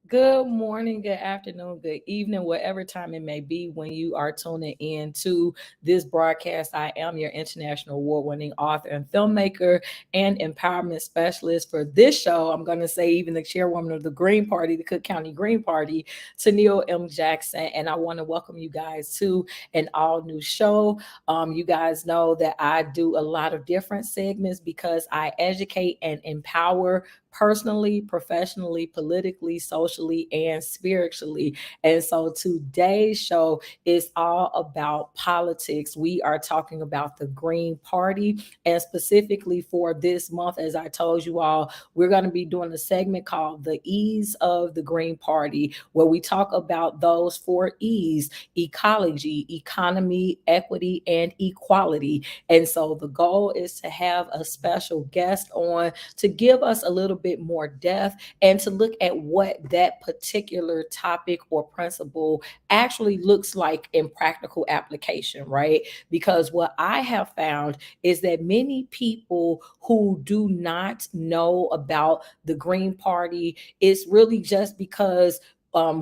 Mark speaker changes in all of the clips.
Speaker 1: Good morning, good afternoon, good evening, whatever time it may be when you are tuning in to this broadcast. I am your international award winning author and filmmaker and empowerment specialist for this show. I'm going to say, even the chairwoman of the Green Party, the Cook County Green Party, Tennille M. Jackson. And I want to welcome you guys to an all new show. You guys know that I do a lot of different segments because I educate and empower personally, professionally, politically, socially, and spiritually. And so today's show is all about politics. We are talking about the Green Party, and specifically for this month, as I told you all, we're going to be doing a segment called The E's of the Green Party, where we talk about those four E's: ecology, economy, equity, and equality. And so the goal is to have a special guest on to give us a little bit more depth and to look at what that particular topic or principle actually looks like in practical application, right? Because what I have found is that many people who do not know about the Green Party, it's really just because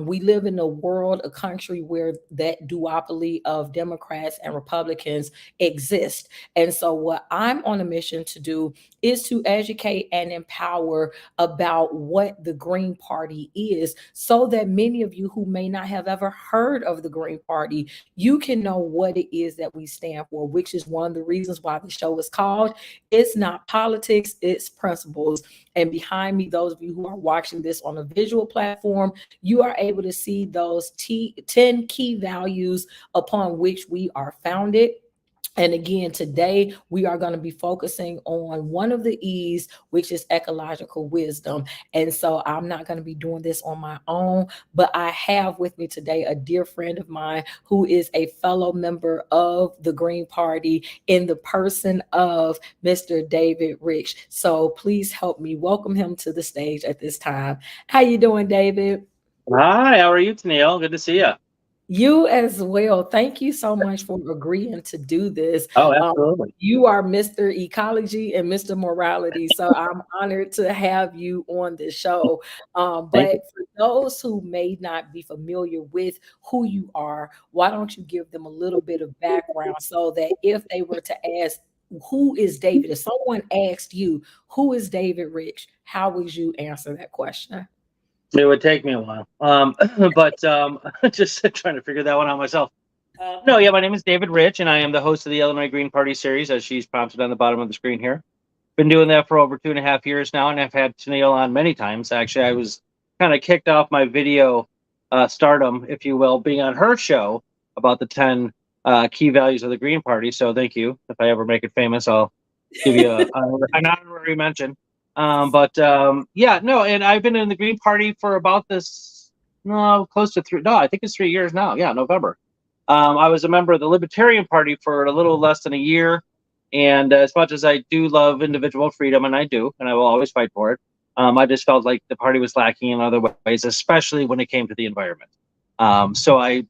Speaker 1: we live in a world, a country where that duopoly of Democrats and Republicans exist. And so, what I'm on a mission to do is to educate and empower about what the Green Party is, so that many of you who may not have ever heard of the Green Party, you can know what it is that we stand for, which is one of the reasons why the show is called It's Not Politics, It's Principles. And behind me, those of you who are watching this on a visual platform, you are able to see those 10 key values upon which we are founded. And again, today we are going to be focusing on one of the E's, which is ecological wisdom. And so I'm not going to be doing this on my own, but I have with me today a dear friend of mine who is a fellow member of the Green Party in the person of Mr. David Rych. So please help me welcome him to the stage at this time. How you doing, David?
Speaker 2: Hi, how are you, Tennille? Good to see you.
Speaker 1: You as well. Thank you so much for agreeing to do this.
Speaker 2: Oh,
Speaker 1: Um,
Speaker 2: absolutely.
Speaker 1: you are Mr. Ecology and Mr. Morality, so I'm honored to have you on the show.
Speaker 2: Thank
Speaker 1: But
Speaker 2: you.
Speaker 1: for those who may not be familiar with who you are, why don't you give them a little bit of background so that if they were to ask, who is David? If someone asked you, who is David Rich? How would you answer that question?
Speaker 2: It would take me a while, but just trying to figure that one out myself. No, yeah, my name is David Rich, and I am the host of the Illinois Green Party series, as she's prompted on the bottom of the screen here. Been doing that for over 2.5 years now, and I've had Tennille on many times. Actually, I was kind of kicked off my video stardom, if you will, being on her show about the 10 key values of the Green Party. So thank you. If I ever make it famous, I'll give you an honorary mention. Yeah, no, and I've been in the Green Party for about this, no, close to three, no, I think it's 3 years now. Yeah, November. I was a member of the Libertarian Party for a little less than a year. And as much as I do love individual freedom, and I do, and I will always fight for it, I just felt like the party was lacking in other ways, especially when it came to the environment. So I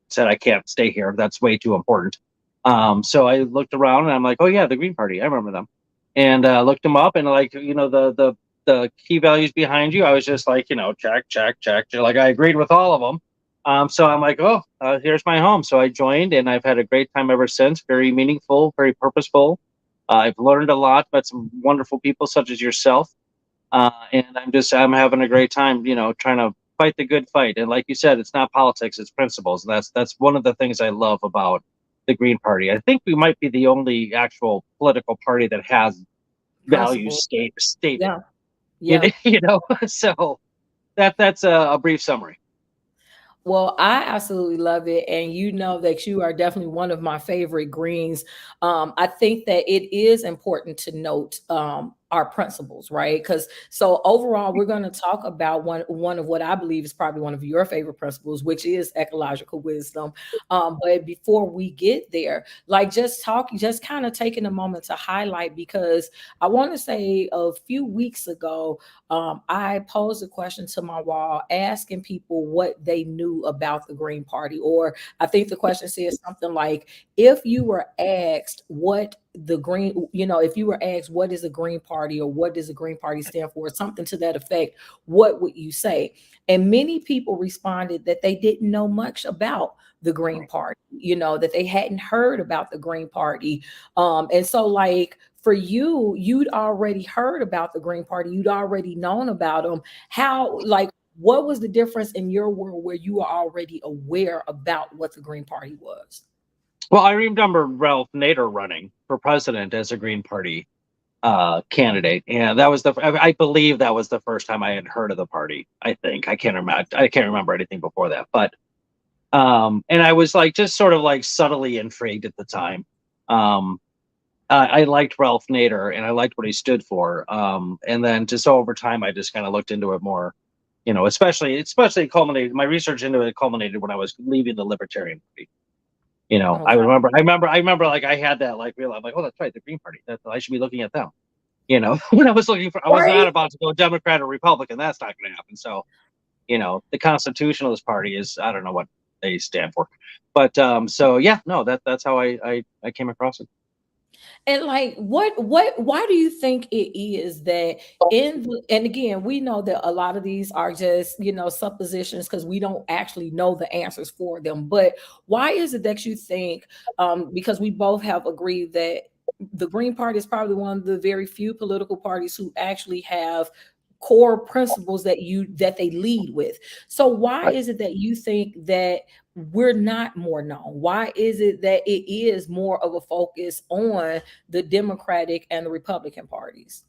Speaker 2: said, I can't stay here. That's way too important. So I looked around and I'm like, oh yeah, the Green Party. I remember them, and looked them up, and like, the key values behind you. I was just like, check, check, check. Like I agreed with all of them. So I'm like, oh, here's my home. So I joined, and I've had a great time ever since. Very meaningful, very purposeful. I've learned a lot, met some wonderful people such as yourself, and I'm having a great time. Trying to fight the good fight. And like you said, it's not politics; it's principles. And that's one of the things I love about the Green Party. I think we might be the only actual political party that has values
Speaker 1: Principal.
Speaker 2: stated.
Speaker 1: Yeah. Yeah.
Speaker 2: So that's a brief summary.
Speaker 1: Well, I absolutely love it. And you know that you are definitely one of my favorite greens. I think that it is important to note our principles, right? Because so overall, we're going to talk about one of what I believe is probably one of your favorite principles, which is ecological wisdom. But before we get there, like just kind of taking a moment to highlight, because I want to say a few weeks ago, I posed a question to my wall asking people what they knew about the Green Party. Or I think the question says something like, if you were asked what the Green, if you were asked what is a Green Party or what does a Green Party stand for, something to that effect, what would you say? And many people responded that they didn't know much about the Green Party, that they hadn't heard about the Green Party. And so, like, for you, you'd already heard about the Green Party, you'd already known about them. How, like, what was the difference in your world where you were already aware about what the Green Party was?
Speaker 2: Well, I remember Ralph Nader running for president as a Green Party candidate, and that was I believe that was the first time I had heard of the party. I can't remember. I can't remember anything before that, but and I was like just sort of like subtly intrigued at the time. I liked Ralph Nader and I liked what he stood for. And then just over time, I just kind of looked into it more. Especially culminated. My research into it culminated when I was leaving the Libertarian Party. I
Speaker 1: Okay.
Speaker 2: remember like I had that like real. I'm like, oh, that's right, the Green Party. That I should be looking at them. When I was looking for, I was not
Speaker 1: Right.
Speaker 2: about to go Democrat or Republican. That's not going to happen. So, the Constitutionalist Party is, I don't know what they stand for, but so yeah, no, that's how I came across it.
Speaker 1: And like, why do you think it is that and again, we know that a lot of these are just, suppositions because we don't actually know the answers for them. But why is it that you think, because we both have agreed that the Green Party is probably one of the very few political parties who actually have core principles that they lead with. So why
Speaker 2: Right.
Speaker 1: is it that you think that we're not more known? Why is it that it is more of a focus on the Democratic and the Republican parties?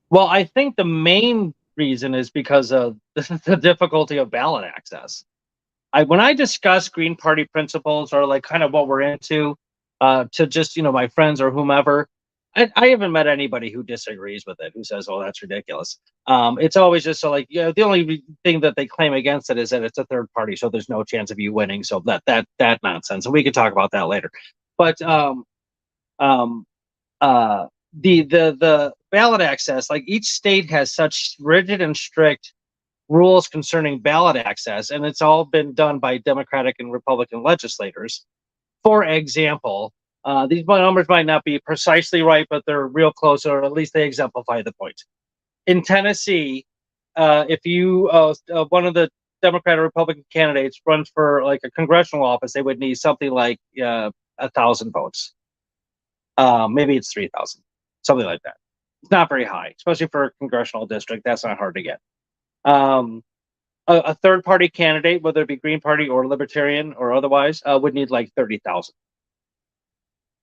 Speaker 2: Well, I think the main reason is because of the difficulty of ballot access. When I discuss Green Party principles or like kind of what we're into, to just my friends or whomever, I haven't met anybody who disagrees with it, who says, "Oh, that's ridiculous." It's always just so like the only thing that they claim against it is that it's a third party, so there's no chance of you winning. So that nonsense, and we can talk about that later. But um, uh, the ballot access, like each state has such rigid and strict rules concerning ballot access, and it's all been done by Democratic and Republican legislators. For example, these numbers might not be precisely right, but they're real close, or at least they exemplify the point. In Tennessee, if you one of the Democrat or Republican candidates runs for like a congressional office, they would need something like 1,000 votes. Maybe it's 3,000, something like that. It's not very high, especially for a congressional district. That's not hard to get. Um, a third party candidate, whether it be Green Party or Libertarian or otherwise, would need like 30,000.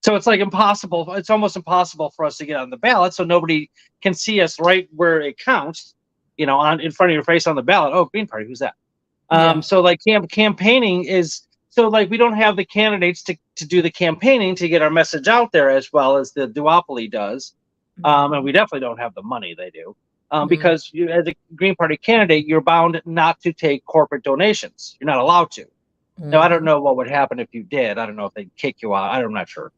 Speaker 2: So it's like impossible. It's almost impossible for us to get on the ballot, so nobody can see us right where it counts. On in front of your face on the ballot. Oh, Green Party, who's that?
Speaker 1: Yeah.
Speaker 2: So like campaigning is so like we don't have the candidates to do the campaigning to get our message out there as well as the duopoly does, and we definitely don't have the money they do,
Speaker 1: Mhm.
Speaker 2: because you, as a Green Party candidate, you're bound not to take corporate donations. You're not allowed to. Now I don't
Speaker 1: Mhm.
Speaker 2: know what would happen if you did. I don't know if they'd kick you out. I'm not sure.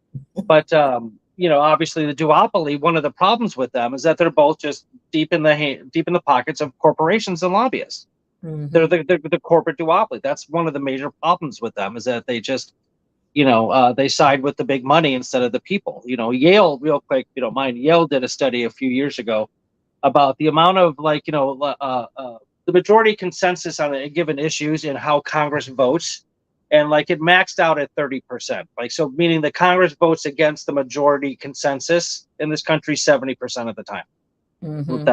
Speaker 2: But obviously the duopoly. One of the problems with them is that they're both just deep in the pockets of corporations and lobbyists. They're
Speaker 1: Mhm.
Speaker 2: the corporate duopoly. That's one of the major problems with them is that they just they side with the big money instead of the people. Yale, real quick, if you don't mind. Yale did a study a few years ago about the amount of the majority consensus on a given issues and how Congress votes, and like it maxed out at 30%. Like so, meaning the Congress votes against the majority consensus in this country 70% of the time. Well,
Speaker 1: Mhm.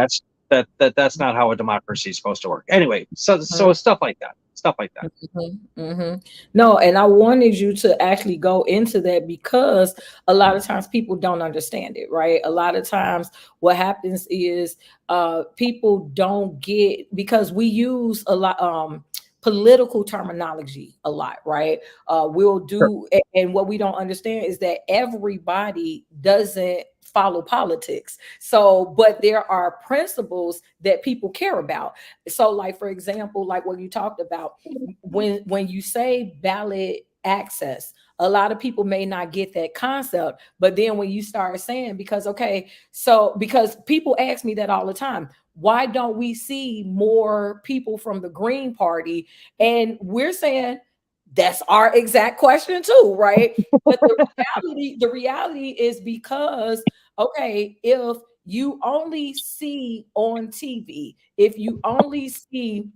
Speaker 2: that's not how a democracy is supposed to work. Anyway, so stuff like that. Stuff like that.
Speaker 1: Mhm, mhm. No, and I wanted you to actually go into that because a lot of times people don't understand it, right? A lot of times what happens is people don't get because we use a lot political terminology a lot, right? We'll
Speaker 2: Sure.
Speaker 1: do and what we don't understand is that everybody doesn't follow politics. So, but there are principles that people care about. So like for example, like what you talked about, when you say ballot access, a lot of people may not get that concept, but then when you start saying, because okay, so because people ask me that all the time, why don't we see more people from the Green Party? And we're saying That's our exact question too, right? But the reality is because, okay, if you only see on TV, if you only see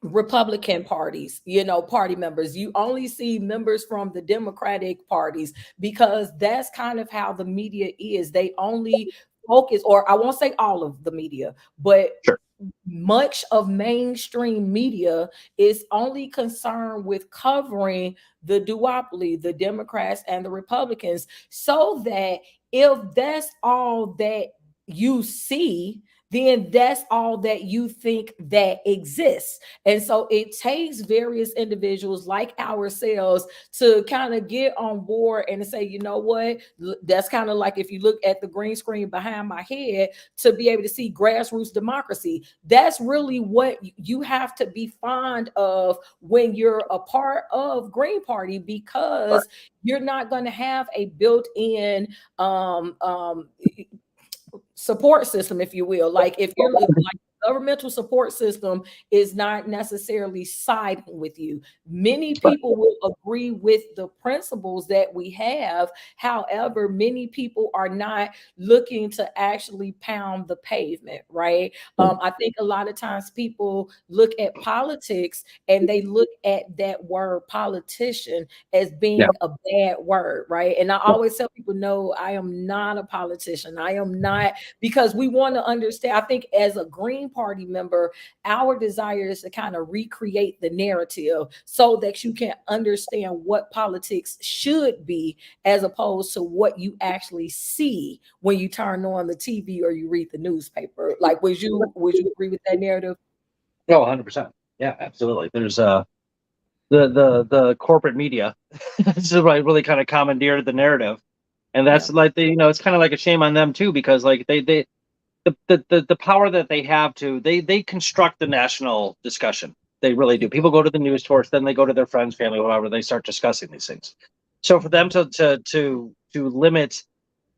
Speaker 1: Republican parties, party members, you only see members from the Democratic parties, because that's kind of how the media is. They only focus, or I won't say all of the media, but
Speaker 2: Sure.
Speaker 1: much of mainstream media is only concerned with covering the duopoly, the Democrats and the Republicans, so that if that's all that you see, then that's all that you think that exists. And so it takes various individuals like ourselves to kind of get on board and say, you know what, that's kind of like if you look at the green screen behind my head, to be able to see grassroots democracy. That's really what you have to be fond of when you're a part of Green Party, because you're not going to have a built-in support system, if you will. Like if you're like, governmental support system is not necessarily siding with you. Many people will agree with the principles that we have. However, many people are not looking to actually pound the pavement, right? I think a lot of times people look at politics and they look at that word politician as
Speaker 2: Yeah.
Speaker 1: being a bad word, right? And I always tell people, no, I am not a politician. I am not, because we want to understand. I think as a Green Party member, our desire is to kind of recreate the narrative so that you can understand what politics should be, as opposed to what you actually see when you turn on the TV or you read the newspaper. Like, would you agree with that narrative?
Speaker 2: No, 100%. Yeah, absolutely. There's the corporate media this is like really kind of commandeered the narrative, and that's
Speaker 1: Yeah.
Speaker 2: like it's kind of like a shame on them too, because like they the power that they have to they construct the national discussion. They really do. People go to the news source, then they go to their friends, family, whatever, they start discussing these things. So for them to limit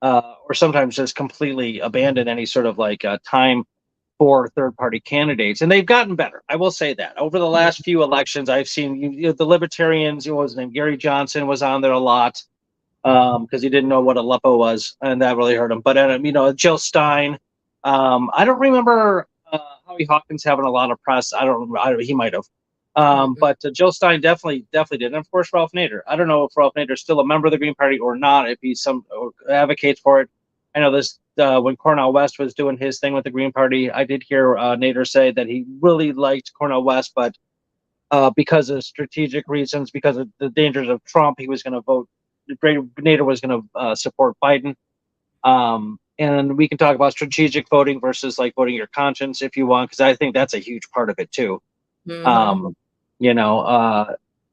Speaker 2: or sometimes just completely abandon any sort of like time for third party candidates, and they've gotten better. I will say that over the
Speaker 1: Yeah.
Speaker 2: last few elections, I've seen the libertarians. What was his name? Gary Johnson was on there a lot because he didn't know what a LEPO was, and that really hurt him. But Jill Stein. I don't remember Howie Hawkins having a lot of press. He might have.
Speaker 1: Mhm.
Speaker 2: But Jill Stein definitely did. And of course, Ralph Nader. I don't know if Ralph Nader is still a member of the Green Party or not. If he's some or advocates for it. I know this when Cornel West was doing his thing with the Green Party. I did hear Nader say that he really liked Cornel West, but because of strategic reasons, because of the dangers of Trump, he was going to vote. Nader was going to support Biden. And we can talk about strategic voting versus like voting your conscience if you want, because I think that's a huge part of it too.
Speaker 1: Mhm.
Speaker 2: Um, you know,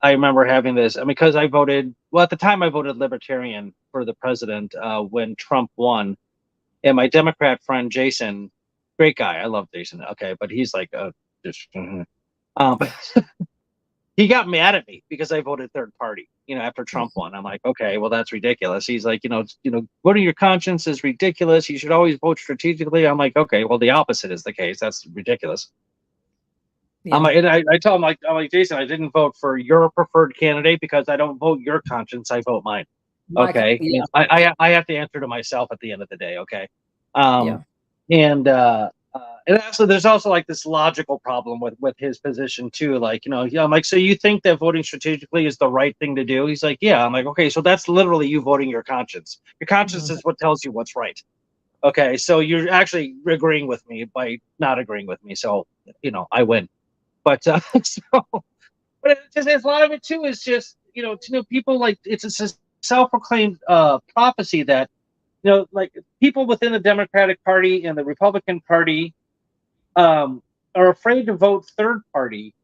Speaker 2: I remember having this, I mean, because I voted, well, at the time I voted Libertarian for the president when Trump won. And my Democrat friend, Jason, great guy. I love Jason. Okay. But he's like, just, um, he got mad at me because I voted third party, after Trump won. I'm like, okay, well, that's ridiculous. He's like, voting your conscience is ridiculous. You should always vote strategically. I'm like, okay, well, the opposite is the case. That's ridiculous.
Speaker 1: Yeah.
Speaker 2: And I tell him, I'm like, Jason, I didn't vote for your preferred candidate because I don't vote your conscience. I vote mine. Okay.
Speaker 1: Yeah.
Speaker 2: I have to answer to myself at the end of the day. Okay.
Speaker 1: Yeah.
Speaker 2: Um, and, and also, there's also like this logical problem with his position too. Like, I'm like, so you think that voting strategically is the right thing to do? He's like, yeah. I'm like, okay, so that's literally you voting your conscience. Your conscience
Speaker 1: Mhm.
Speaker 2: is what tells you what's right. Okay, so you're actually agreeing with me by not agreeing with me. So, I win. But so, but it's a lot of it too is just people like it's a self-proclaimed prophecy that like people within the Democratic Party and the Republican Party um, are afraid to vote third party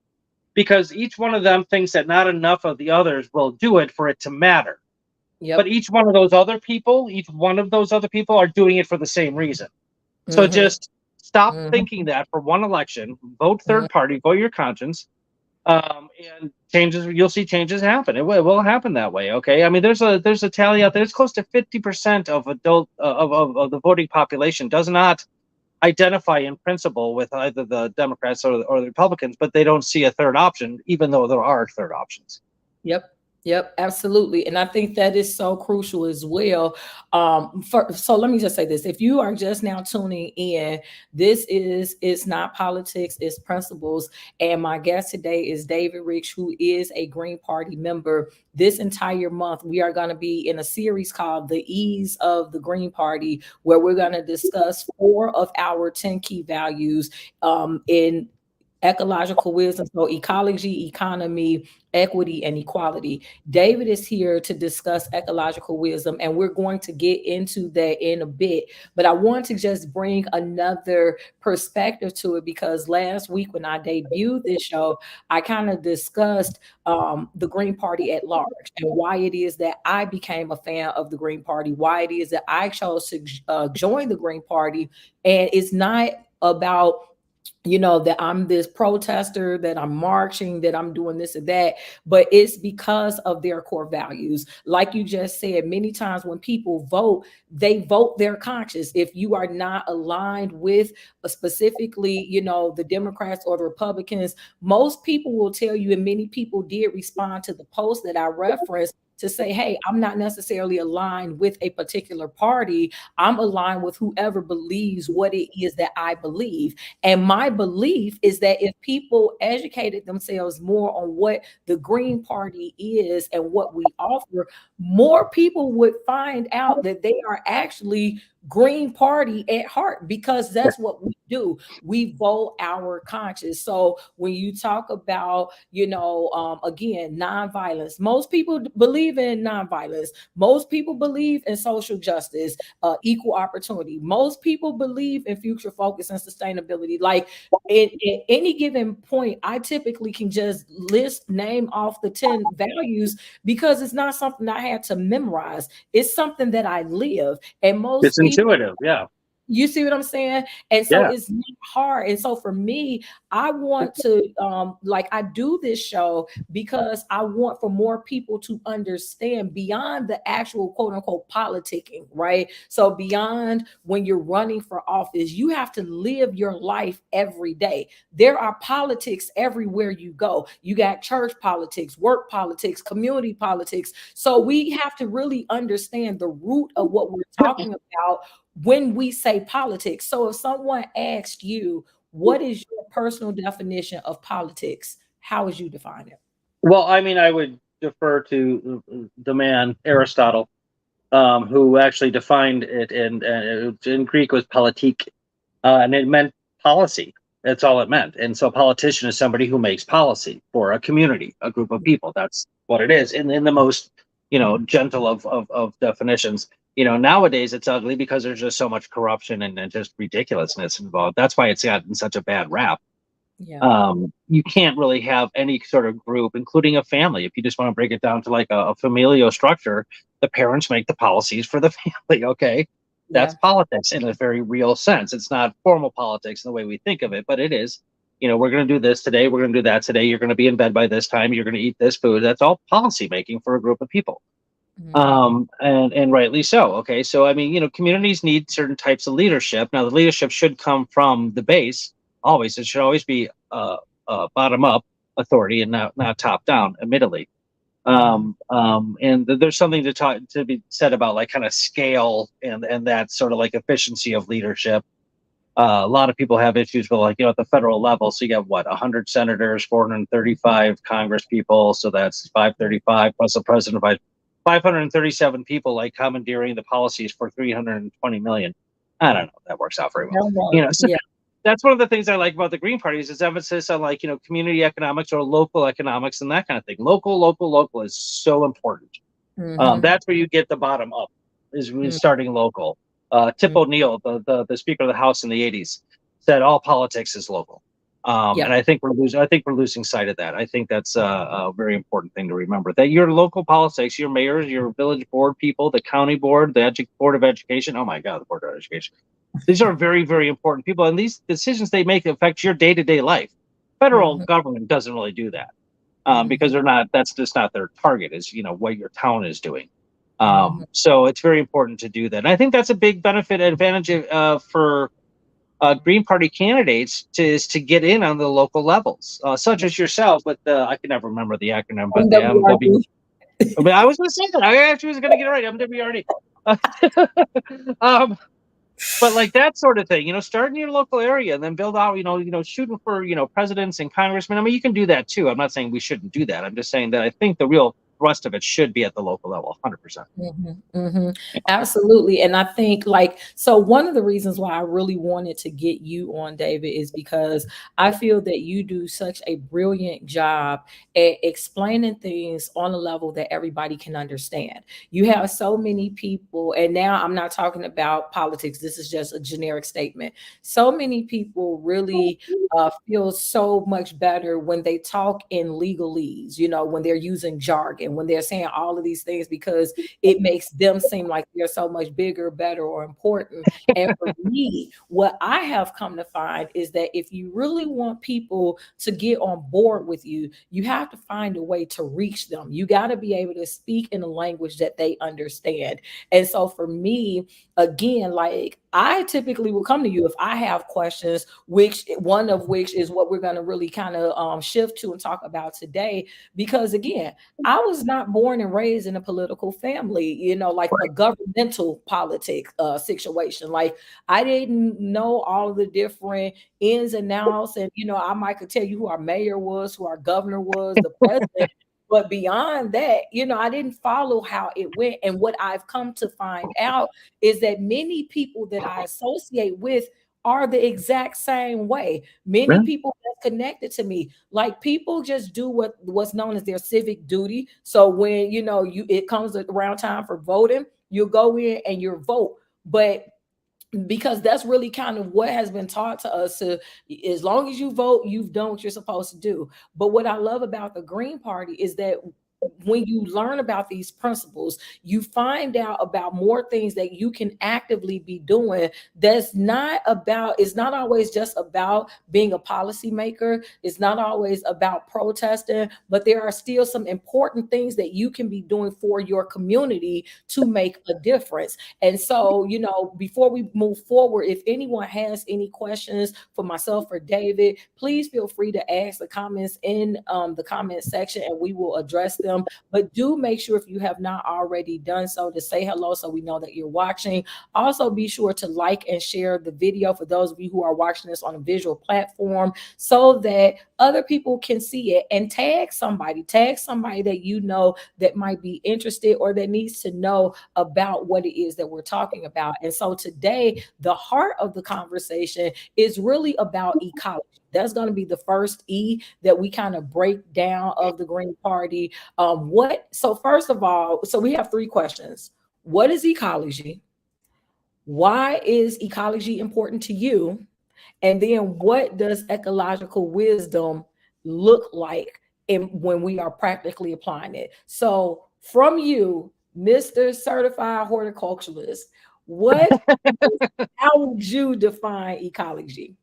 Speaker 2: because each one of them thinks that not enough of the others will do it for it to matter. But
Speaker 1: Yep.
Speaker 2: each one of those other people are doing it for the same reason. So
Speaker 1: Mhm.
Speaker 2: just stop
Speaker 1: Mhm.
Speaker 2: thinking that for one election, vote
Speaker 1: Mhm.
Speaker 2: third party, vote your conscience, and you'll see changes happen. It will happen that way. Okay. I mean, there's a tally out there. It's close to 50% of adult of the voting population does not identify in principle with either the Democrats or the Republicans, but they don't see a third option, even though there are third options.
Speaker 1: Yep. Yep, absolutely. And I think that is so crucial as well. So let me just say this. If you are just now tuning in, it's not politics, it's principles. And my guest today is David Rych, who is a Green Party member. This entire month, we are going to be in a series called The E's of the Green Party, where we're going to discuss 4 of our 10 key values in ecological wisdom. So ecology, economy, equity, and equality. David is here to discuss ecological wisdom, and we're going to get into that in a bit. But I want to just bring another perspective to it, because last week when I debuted this show, I kind of discussed the Green Party at large and why it is that I became a fan of the Green Party, why it is that I chose to join the Green Party. And it's not about that I'm this protester, that I'm marching, that I'm doing this or that, but it's because of their core values. Like you just said, many times when people vote, they vote their conscience. If you are not aligned with specifically, the Democrats or the Republicans, most people will tell you, and many people did respond to the post that I referenced to say, hey, I'm not necessarily aligned with a particular party. I'm aligned with whoever believes what it is that I believe. And my belief is that if people educated themselves more on what the Green Party is and what we offer, more people would find out that they are actually Green Party at heart, because that's what we do. We vote our conscience. So when you talk about, again, nonviolence, most people believe in nonviolence. Most people believe in social justice, equal opportunity. Most people believe in future focus and sustainability. Like at any given point, I typically can just name off the 10 values, because it's not something I had to memorize. It's something that I live. And most
Speaker 2: It's
Speaker 1: people,
Speaker 2: intuitive. Yeah.
Speaker 1: you see what I'm saying? And so
Speaker 2: Yeah.
Speaker 1: it's not hard. And so for me, I want to I do this show because I want for more people to understand beyond the actual quote unquote politicking, right? So beyond when you're running for office, you have to live your life every day. There are politics everywhere you go. You got church politics, work politics, community politics. So we have to really understand the root of what we're talking about when we say politics. So if someone asked you, what is your personal definition of politics? How would you define it?
Speaker 2: Well, I mean, I would defer to the man Aristotle, who actually defined it, in Greek was politik, and it meant policy. That's all it meant. And so, a politician is somebody who makes policy for a community, a group of people. That's what it is. In the most, gentle of definitions. Nowadays it's ugly because there's just so much corruption and just ridiculousness involved. That's why it's gotten such a bad rap.
Speaker 1: Yeah.
Speaker 2: You can't really have any sort of group, including a family. If you just want to break it down to like a familial structure, the parents make the policies for the family. Okay. That's
Speaker 1: Yeah.
Speaker 2: politics in a very real sense. It's not formal politics in the way we think of it, but it is. We're going to do this today. We're going to do that today. You're going to be in bed by this time. You're going to eat this food. That's all policy making for a group of people. And rightly so. Okay. So, I mean, communities need certain types of leadership. Now, the leadership should come from the base. Always, it should always be bottom up authority and not top down. Admittedly, and there's something to be said about like kind of scale and that sort of like efficiency of leadership. A lot of people have issues with like at the federal level. So you got 100 senators, 435 Congress people. So that's 535 plus the president, 537 people like commandeering the policies for 320 million. I don't know if that works out very well. So
Speaker 1: Yeah.
Speaker 2: that's one of the things I like about the Green Party is its emphasis on like, community economics or local economics and that kind of thing. Local is so important. That's where you get the bottom up is starting local. Tip O'Neill, the Speaker of the House in the 80s, said all politics is local. And I think we're losing sight of that. I think that's a very important thing to remember, that your local politics, your mayors, your village board people, the county board, the board of education. Oh my God, the board of education. These are very, very important people. And these decisions they make affect your day-to-day life. Federal government doesn't really do that because that's just not their target is, what your town is doing. So it's very important to do that. And I think that's a big benefit advantage for Green Party candidates is to get in on the local levels, such as yourself with the, I can never remember the acronym, but the MW.
Speaker 1: MWRD.
Speaker 2: But I was going to say that. I actually was going to get it right. MWRD. um, but like that sort of thing, start in your local area and then build out, shooting for, presidents and congressmen. I mean, you can do that too. I'm not saying we shouldn't do that. I'm just saying that I think the real thrust of it should be at the local level, 100%.
Speaker 1: Absolutely. And I think so one of the reasons why I really wanted to get you on, David, is because I feel that you do such a brilliant job at explaining things on a level that everybody can understand. You have so many people, and now I'm not talking about politics. This is just a generic statement. So many people really feel so much better when they talk in legalese, when they're using jargon, when they're saying all of these things, because it makes them seem like they're so much bigger, better, or important. And for me, what I have come to find is that if you really want people to get on board with you, you have to find a way to reach them. You got to be able to speak in a language that they understand. And so for me, again, I typically will come to you if I have questions, which one of which is what we're going to really kind of shift to and talk about today. Because again, I was not born and raised in a political family, like a governmental politics situation. Like I didn't know all of the different ins and outs. And, I might could tell you who our mayor was, who our governor was, the president. But beyond that, I didn't follow how it went. And what I've come to find out is that many people that I associate with are the exact same way. Many people that's connected to me, like people just do what's known as their civic duty. So when it comes around time for voting, you'll go in and you vote. But because that's really kind of what has been taught to us, as long as you vote, you've done what you're supposed to do. But what I love about the Green Party is that when you learn about these principles, you find out about more things that you can actively be doing. It's not always just about being a policymaker. It's not always about protesting, but there are still some important things that you can be doing for your community to make a difference. And so, before we move forward, if anyone has any questions for myself or David, please feel free to ask the comments in the comment section and we will address them. But do make sure, if you have not already done so, to say hello so we know that you're watching. Also, be sure to like and share the video for those of you who are watching this on a visual platform so that other people can see it, and tag somebody that you know that might be interested or that needs to know about what it is that we're talking about. And so today, the heart of the conversation is really about ecology. That's going to be the first E that we kind of break down of the Green Party. So first of all, so we have three questions. What is ecology? Why is ecology important to you? And then what does ecological wisdom look like when we are practically applying it? So from you, Mr. Certified Horticulturalist, how would you define ecology?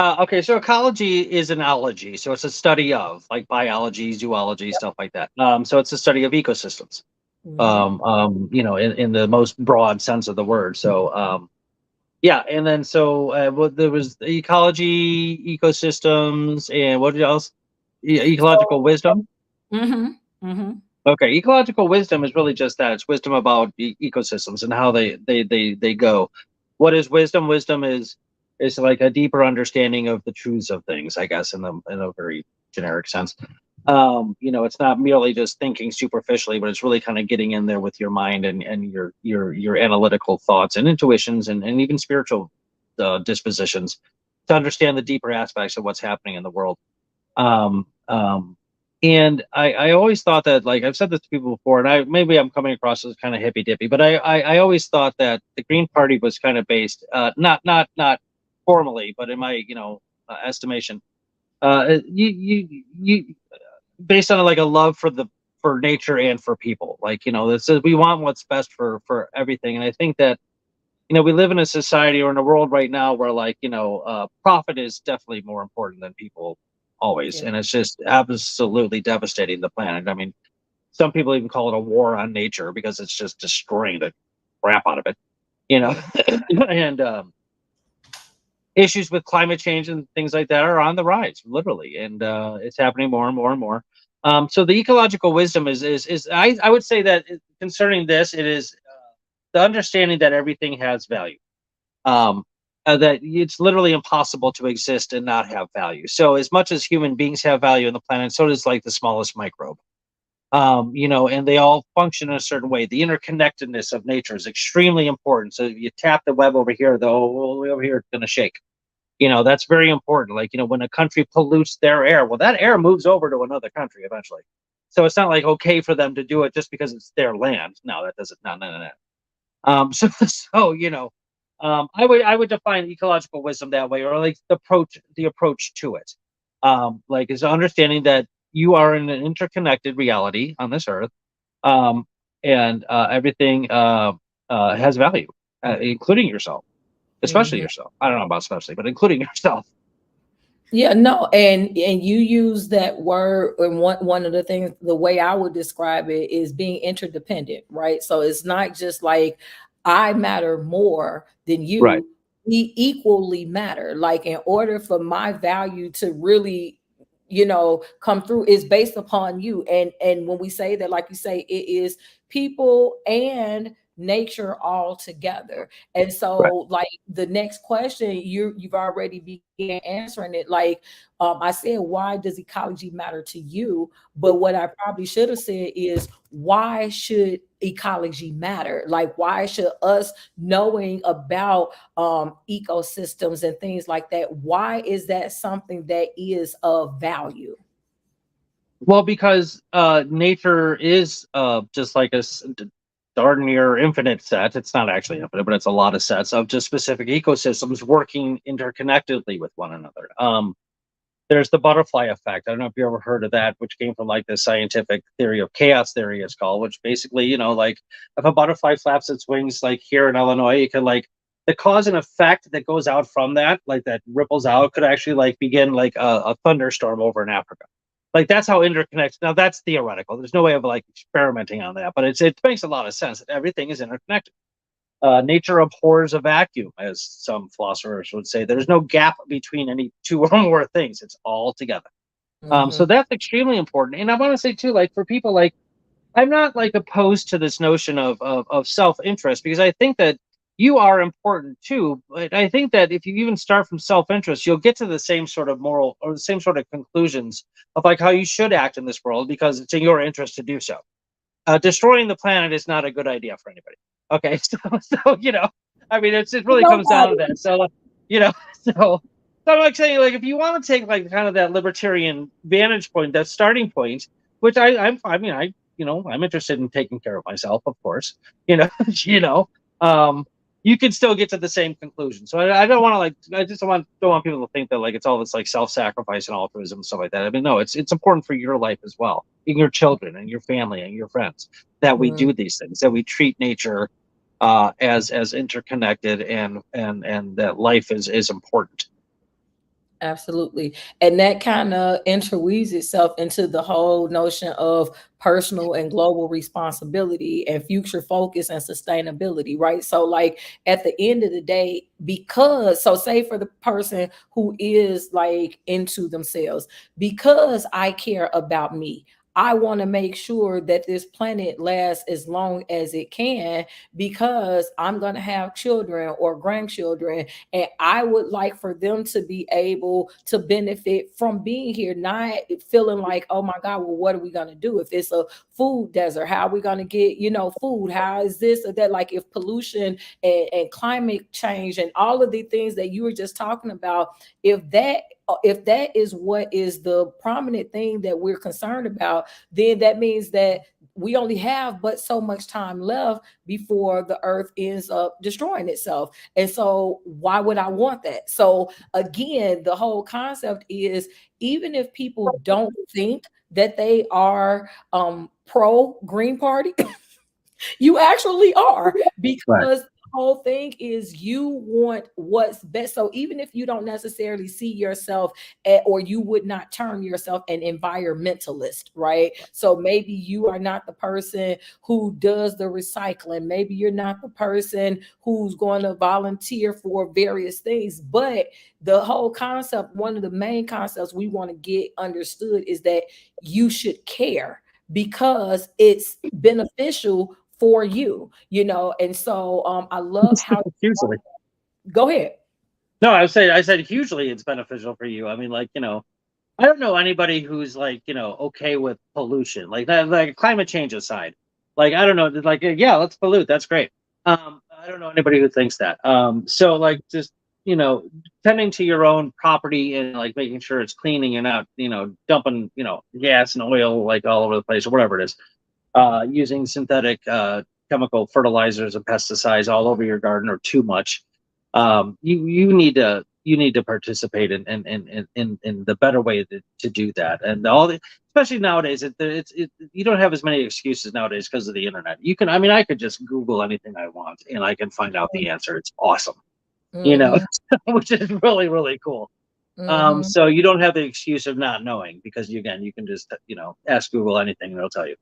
Speaker 2: Okay, so ecology is an ology, so it's a study of, like, biology, zoology, stuff like that. So it's a study of ecosystems, in the most broad sense of the word. So, yeah, and then there was ecology, ecosystems, and what else? Ecological wisdom. Okay, ecological wisdom is really just that. It's wisdom about ecosystems and how they go. What is wisdom? Wisdom is like a deeper understanding of the truths of things, I guess, in a very generic sense. It's not merely just thinking superficially, but it's really kind of getting in there with your mind and your analytical thoughts and intuitions and even spiritual dispositions to understand the deeper aspects of what's happening in the world. And I always thought that, like I've said this to people before, and maybe I'm coming across as kind of hippy dippy, but I always thought that the Green Party was kind of based, not formally, but in my estimation, you based on like a love for nature and for people. Like, that says we want what's best for everything. And I think that we live in a society or in a world right now where, like, profit is definitely more important than people always. Yeah. And it's just absolutely devastating the planet. I mean, some people even call it a war on nature because it's just destroying the crap out of it, and issues with climate change and things like that are on the rise, literally, and it's happening more and more and more. So the ecological wisdom is I would say that concerning this, it is the understanding that everything has value. Um, that it's literally impossible to exist and not have value. So as much as human beings have value on the planet, so does like the smallest microbe. And they all function in a certain way. The interconnectedness of nature is extremely important. So if you tap the web over here, the whole way over here is going to shake. That's very important. Like, when a country pollutes their air, well, that air moves over to another country eventually. So it's not like okay for them to do it just because it's their land. No, that doesn't. No, no, no, no. I would define ecological wisdom that way, or like the approach to it, like is understanding that you are in an interconnected reality on this earth, and everything has value, including yourself, especially
Speaker 1: Mhm.
Speaker 2: yourself. I don't know about especially, but including yourself.
Speaker 1: Yeah, no, and you use that word, and one of the things, the way I would describe it is being interdependent, right? So it's not just like I matter more than
Speaker 2: Right.
Speaker 1: you, we equally matter. Like in order for my value to really, come through is based upon you. And when we say that, like you say, it is people and nature all together. And
Speaker 2: Right.
Speaker 1: so, like the next question, you've already began answering it. Like I said, why does ecology matter to you? But what I probably should have said is, why should ecology matter? Like, why should us knowing about ecosystems and things like that? Why is that something that is of value?
Speaker 2: Well, because nature is just like darn near infinite set. It's not actually infinite, but it's a lot of sets of just specific ecosystems working interconnectedly with one another. There's the butterfly effect. I don't know if you ever heard of that, which came from like the scientific theory of chaos theory, it's called, which basically, like if a butterfly flaps its wings, like here in Illinois, you can like the cause and effect that goes out from that, like that ripples out, could actually like begin like a thunderstorm over in Africa. Like that's how interconnected. Now that's theoretical. There's no way of like experimenting on that, but it makes a lot of sense that everything is interconnected. Nature abhors a vacuum, as some philosophers would say. There's no gap between any two or more things. It's all together. So
Speaker 1: Mhm.
Speaker 2: that's extremely important. And I want to say too, like for people, like I'm not like opposed to this notion of self-interest, because I think that you are important too. But I think that if you even start from self-interest, you'll get to the same sort of moral or the same sort of conclusions of like how you should act in this world because it's in your interest to do so. Destroying the planet is not a good idea for anybody. Okay, so I mean, it really comes down to
Speaker 1: Nobody.
Speaker 2: that. So you know, so I'm like saying, like, if you want to take like kind of that libertarian vantage point, that starting point, which I mean, I'm interested in taking care of myself, of course. You know, you know, um, you can still get to the same conclusion. So I don't want to like, I just don't want people to think that like it's all this like self-sacrifice and altruism and stuff like that. I mean, no, it's important for your life as well, and your children and your family and your friends, that we
Speaker 1: Mhm.
Speaker 2: do these things, that we treat nature as interconnected, and that life is important.
Speaker 1: Absolutely. And that kind of interweaves itself into the whole notion of personal and global responsibility and future focus and sustainability, right? So, like at the end of the day, because, so say for the person who is like into themselves, because I care about me, I want to make sure that this planet lasts as long as it can because I'm going to have children or grandchildren, and I would like for them to be able to benefit from being here, not feeling like, oh my God, well, what are we going to do if it's a food desert? How are we going to get, food? How is this or that? Like if pollution and climate change and all of the things that you were just talking about, if that is what is the prominent thing that we're concerned about, then that means that we only have but so much time left before the earth ends up destroying itself. And so, why would I want that? So, again, the whole concept is, even if people don't think that they are pro Green Party, you actually are,
Speaker 2: Right.
Speaker 1: because whole thing is you want what's best. So even if you don't necessarily see yourself or you would not term yourself an environmentalist, right? So maybe you are not the person who does the recycling. Maybe you're not the person who's going to volunteer for various things. But the whole concept, one of the main concepts we want to get understood is that you should care because it's beneficial for you, and so I love how
Speaker 2: Hugely.
Speaker 1: go ahead.
Speaker 2: No, I said hugely it's beneficial for you. I mean, like, I don't know anybody who's like, okay with pollution, like that, like climate change aside. Like, I don't know, like, yeah, let's pollute. That's great. I don't know anybody who thinks that. So like just, tending to your own property and like making sure it's clean and you're not, dumping, gas and oil like all over the place or whatever it is. Using synthetic chemical fertilizers and pesticides all over your garden or too much. You need to participate in the better way to do that. And especially nowadays, you don't have as many excuses nowadays because of the internet. I mean, I could just Google anything I want and I can find out the answer. It's awesome,
Speaker 1: Mhm,
Speaker 2: which is really, really cool.
Speaker 1: mhm.
Speaker 2: So you don't have the excuse of not knowing because you can just, ask Google anything and it'll tell you.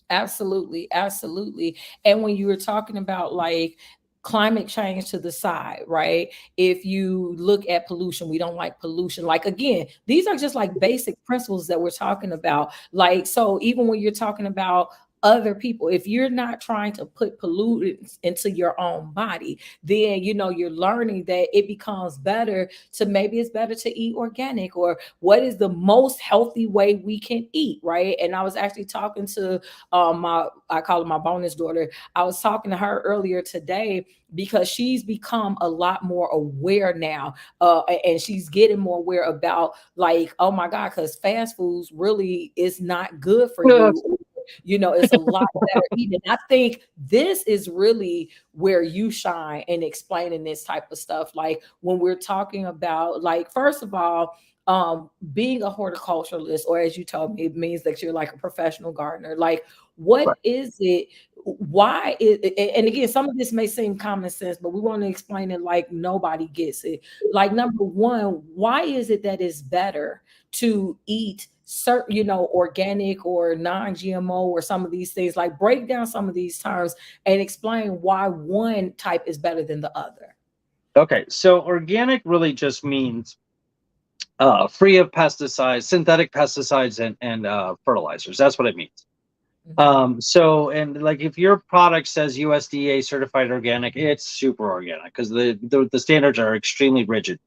Speaker 1: Absolutely, absolutely. And when you were talking about like climate change to the side, right? If you look at pollution, we don't like pollution. Like again, these are just like basic principles that we're talking about. Like, so even when you're talking about other people, if you're not trying to put pollutants into your own body, then you're learning that it becomes better to, maybe it's better to eat organic, or what is the most healthy way we can eat, right? And I was actually talking to my, I call her my bonus daughter. I was talking to her earlier today because she's become a lot more aware now, and she's getting more aware about like, oh my god, because fast foods really is not good for
Speaker 2: Yeah.
Speaker 1: you. It's a lot better eating. I think this is really where you shine in explaining this type of stuff. Like when we're talking about, like, first of all, being a horticulturalist, or as you told me, it means that you're like a professional gardener. Like, what
Speaker 2: Right.
Speaker 1: is it? Why is and again, some of this may seem common sense, but we want to explain it like nobody gets it. Like, number one, why is it that it's better to eat certain, organic or non-GMO or some of these things? Like, break down some of these terms and explain why one type is better than the other.
Speaker 2: Okay, so organic really just means free of pesticides, synthetic pesticides, and fertilizers. That's what it means.
Speaker 1: Mhm.
Speaker 2: So, and like if your product says USDA certified organic, it's super organic because the standards are extremely rigid.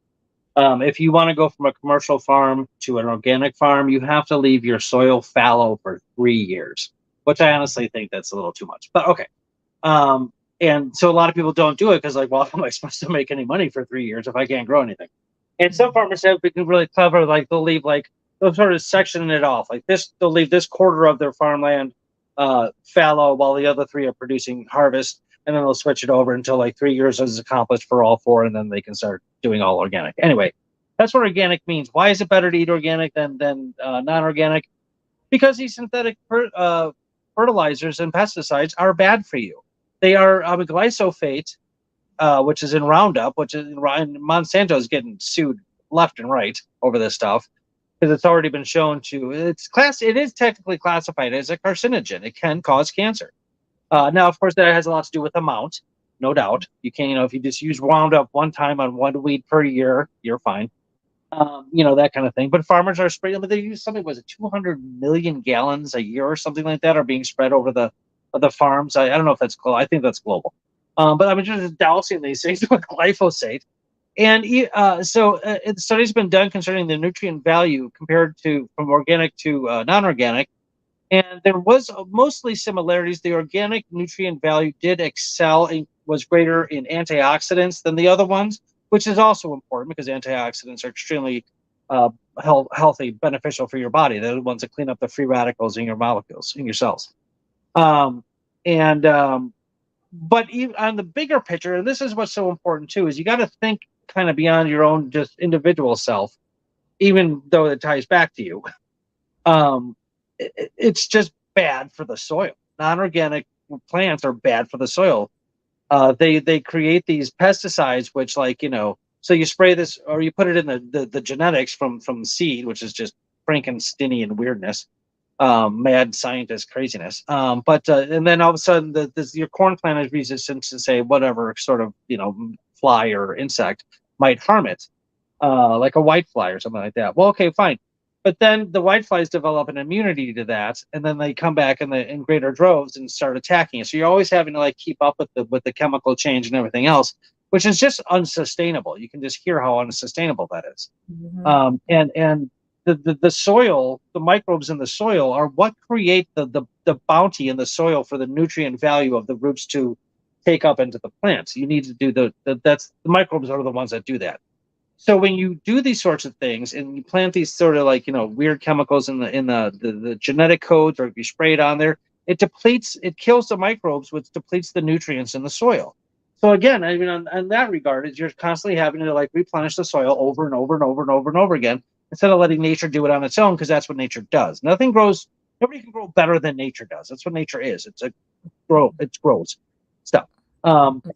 Speaker 2: If you want to go from a commercial farm to an organic farm, you have to leave your soil fallow for 3 years, which I honestly think that's a little too much. But okay. Um, and so a lot of people don't do it because, like, well, how am I supposed to make any money for 3 years if I can't grow anything? And some
Speaker 1: Mhm.
Speaker 2: farmers have been really clever. Like they'll leave like they'll sort of section it off. Like this, they'll leave this quarter of their farmland fallow while the other three are producing harvest, and then they'll switch it over until like 3 years is accomplished for all four, and then they can start doing all organic. Anyway, that's what organic means. Why is it better to eat organic than non-organic? Because these synthetic fertilizers and pesticides are bad for you. They are glyphosate, which is in Roundup, which is Monsanto is getting sued left and right over this stuff because it's already been shown to it is technically classified as a carcinogen. It can cause cancer. Now, of course, that has a lot to do with amount, no doubt. You can, if you just use Roundup one time on one weed per year, you're fine. That kind of thing. But farmers are spraying. They use something, was it 200 million gallons a year or something like that, are being spread over the farms. I don't know if that's global. I think that's global. But I'm just dousing these things with glyphosate. And the study's been done concerning the nutrient value compared to from organic to non-organic. And there was mostly similarities. The organic nutrient value did excel and was greater in antioxidants than the other ones, which is also important because antioxidants are extremely healthy, beneficial for your body. They're the ones that clean up the free radicals in your molecules, in your cells. Um, and But even on the bigger picture, and this is what's so important too, is you got to think kind of beyond your own just individual self, even though it ties back to you. Um, it's just bad for the soil. Non-organic plants are bad for the soil. they create these pesticides, which like so you spray this or you put it in the genetics from seed, which is just Frankensteinian weirdness, mad scientist craziness. But and then all of a sudden, your corn plant is resistant to say whatever sort of fly or insect might harm it, like a whitefly or something like that. Well, okay, fine. But then the whiteflies develop an immunity to that, and then they come back in greater droves and start attacking it. So you're always having to like keep up with the chemical change and everything else, which is just unsustainable. You can just hear how unsustainable that is.
Speaker 1: Mhm.
Speaker 2: And the soil, the microbes in the soil are what create the bounty in the soil for the nutrient value of the roots to take up into the plants. You need to do the microbes are the ones that do that. So when you do these sorts of things and you plant these sort of like weird chemicals in the genetic codes, or if you spray it on there, it kills the microbes, which depletes the nutrients in the soil. So again, I mean, on that regard, is you're constantly having to like replenish the soil over and over and over and over and over again, instead of letting nature do it on its own, because that's what nature does. Nobody can grow better than nature does. That's what nature is. It grows stuff.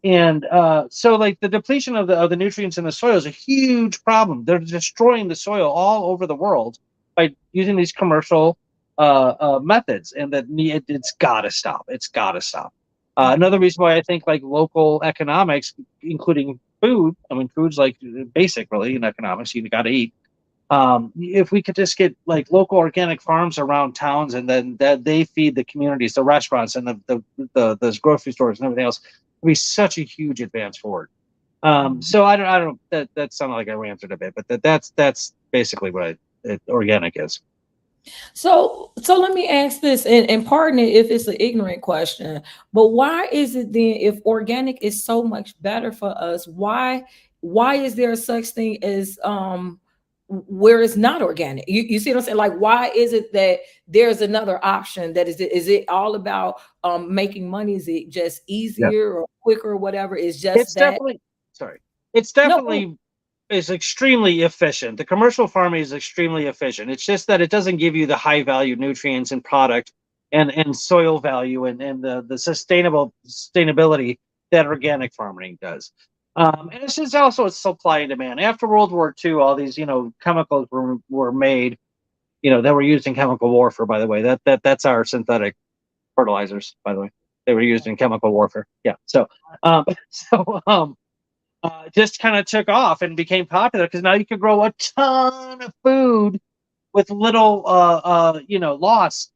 Speaker 2: And so like the depletion of the nutrients in the soil is a huge problem. They're destroying the soil all over the world by using these commercial methods, and it's got to stop. It's got to stop. Another reason why I think like local economics, including food, I mean, food's like basic really in economics. You got to eat. If we could just get like local organic farms around towns, and then that they feed the communities, the restaurants, and the grocery stores and everything else, would be such a huge advance forward. So I don't that sounded like I answered a bit, but that's basically what organic is.
Speaker 1: So let me ask this, and pardon it if it's an ignorant question, but why is it then, if organic is so much better for us, why is there such thing as where it's not organic? You see what I'm saying? Like, why is it that there's another option? That is it all about making money? Is it just
Speaker 2: Yeah,
Speaker 1: easier or quicker or whatever? It's just
Speaker 2: it's
Speaker 1: that.
Speaker 2: definitely sorry. It's
Speaker 1: No.
Speaker 2: definitely is extremely efficient. The commercial farming is extremely efficient. It's just that it doesn't give you the high value nutrients and product and soil value and the sustainability that organic farming does. And it's just also a supply and demand. After World War II, all these chemicals were made, that were used in chemical warfare. By the way, that's our synthetic fertilizers. By the way, they were used in chemical warfare. Yeah. So so just kind of took off and became popular because now you could grow a ton of food with little loss,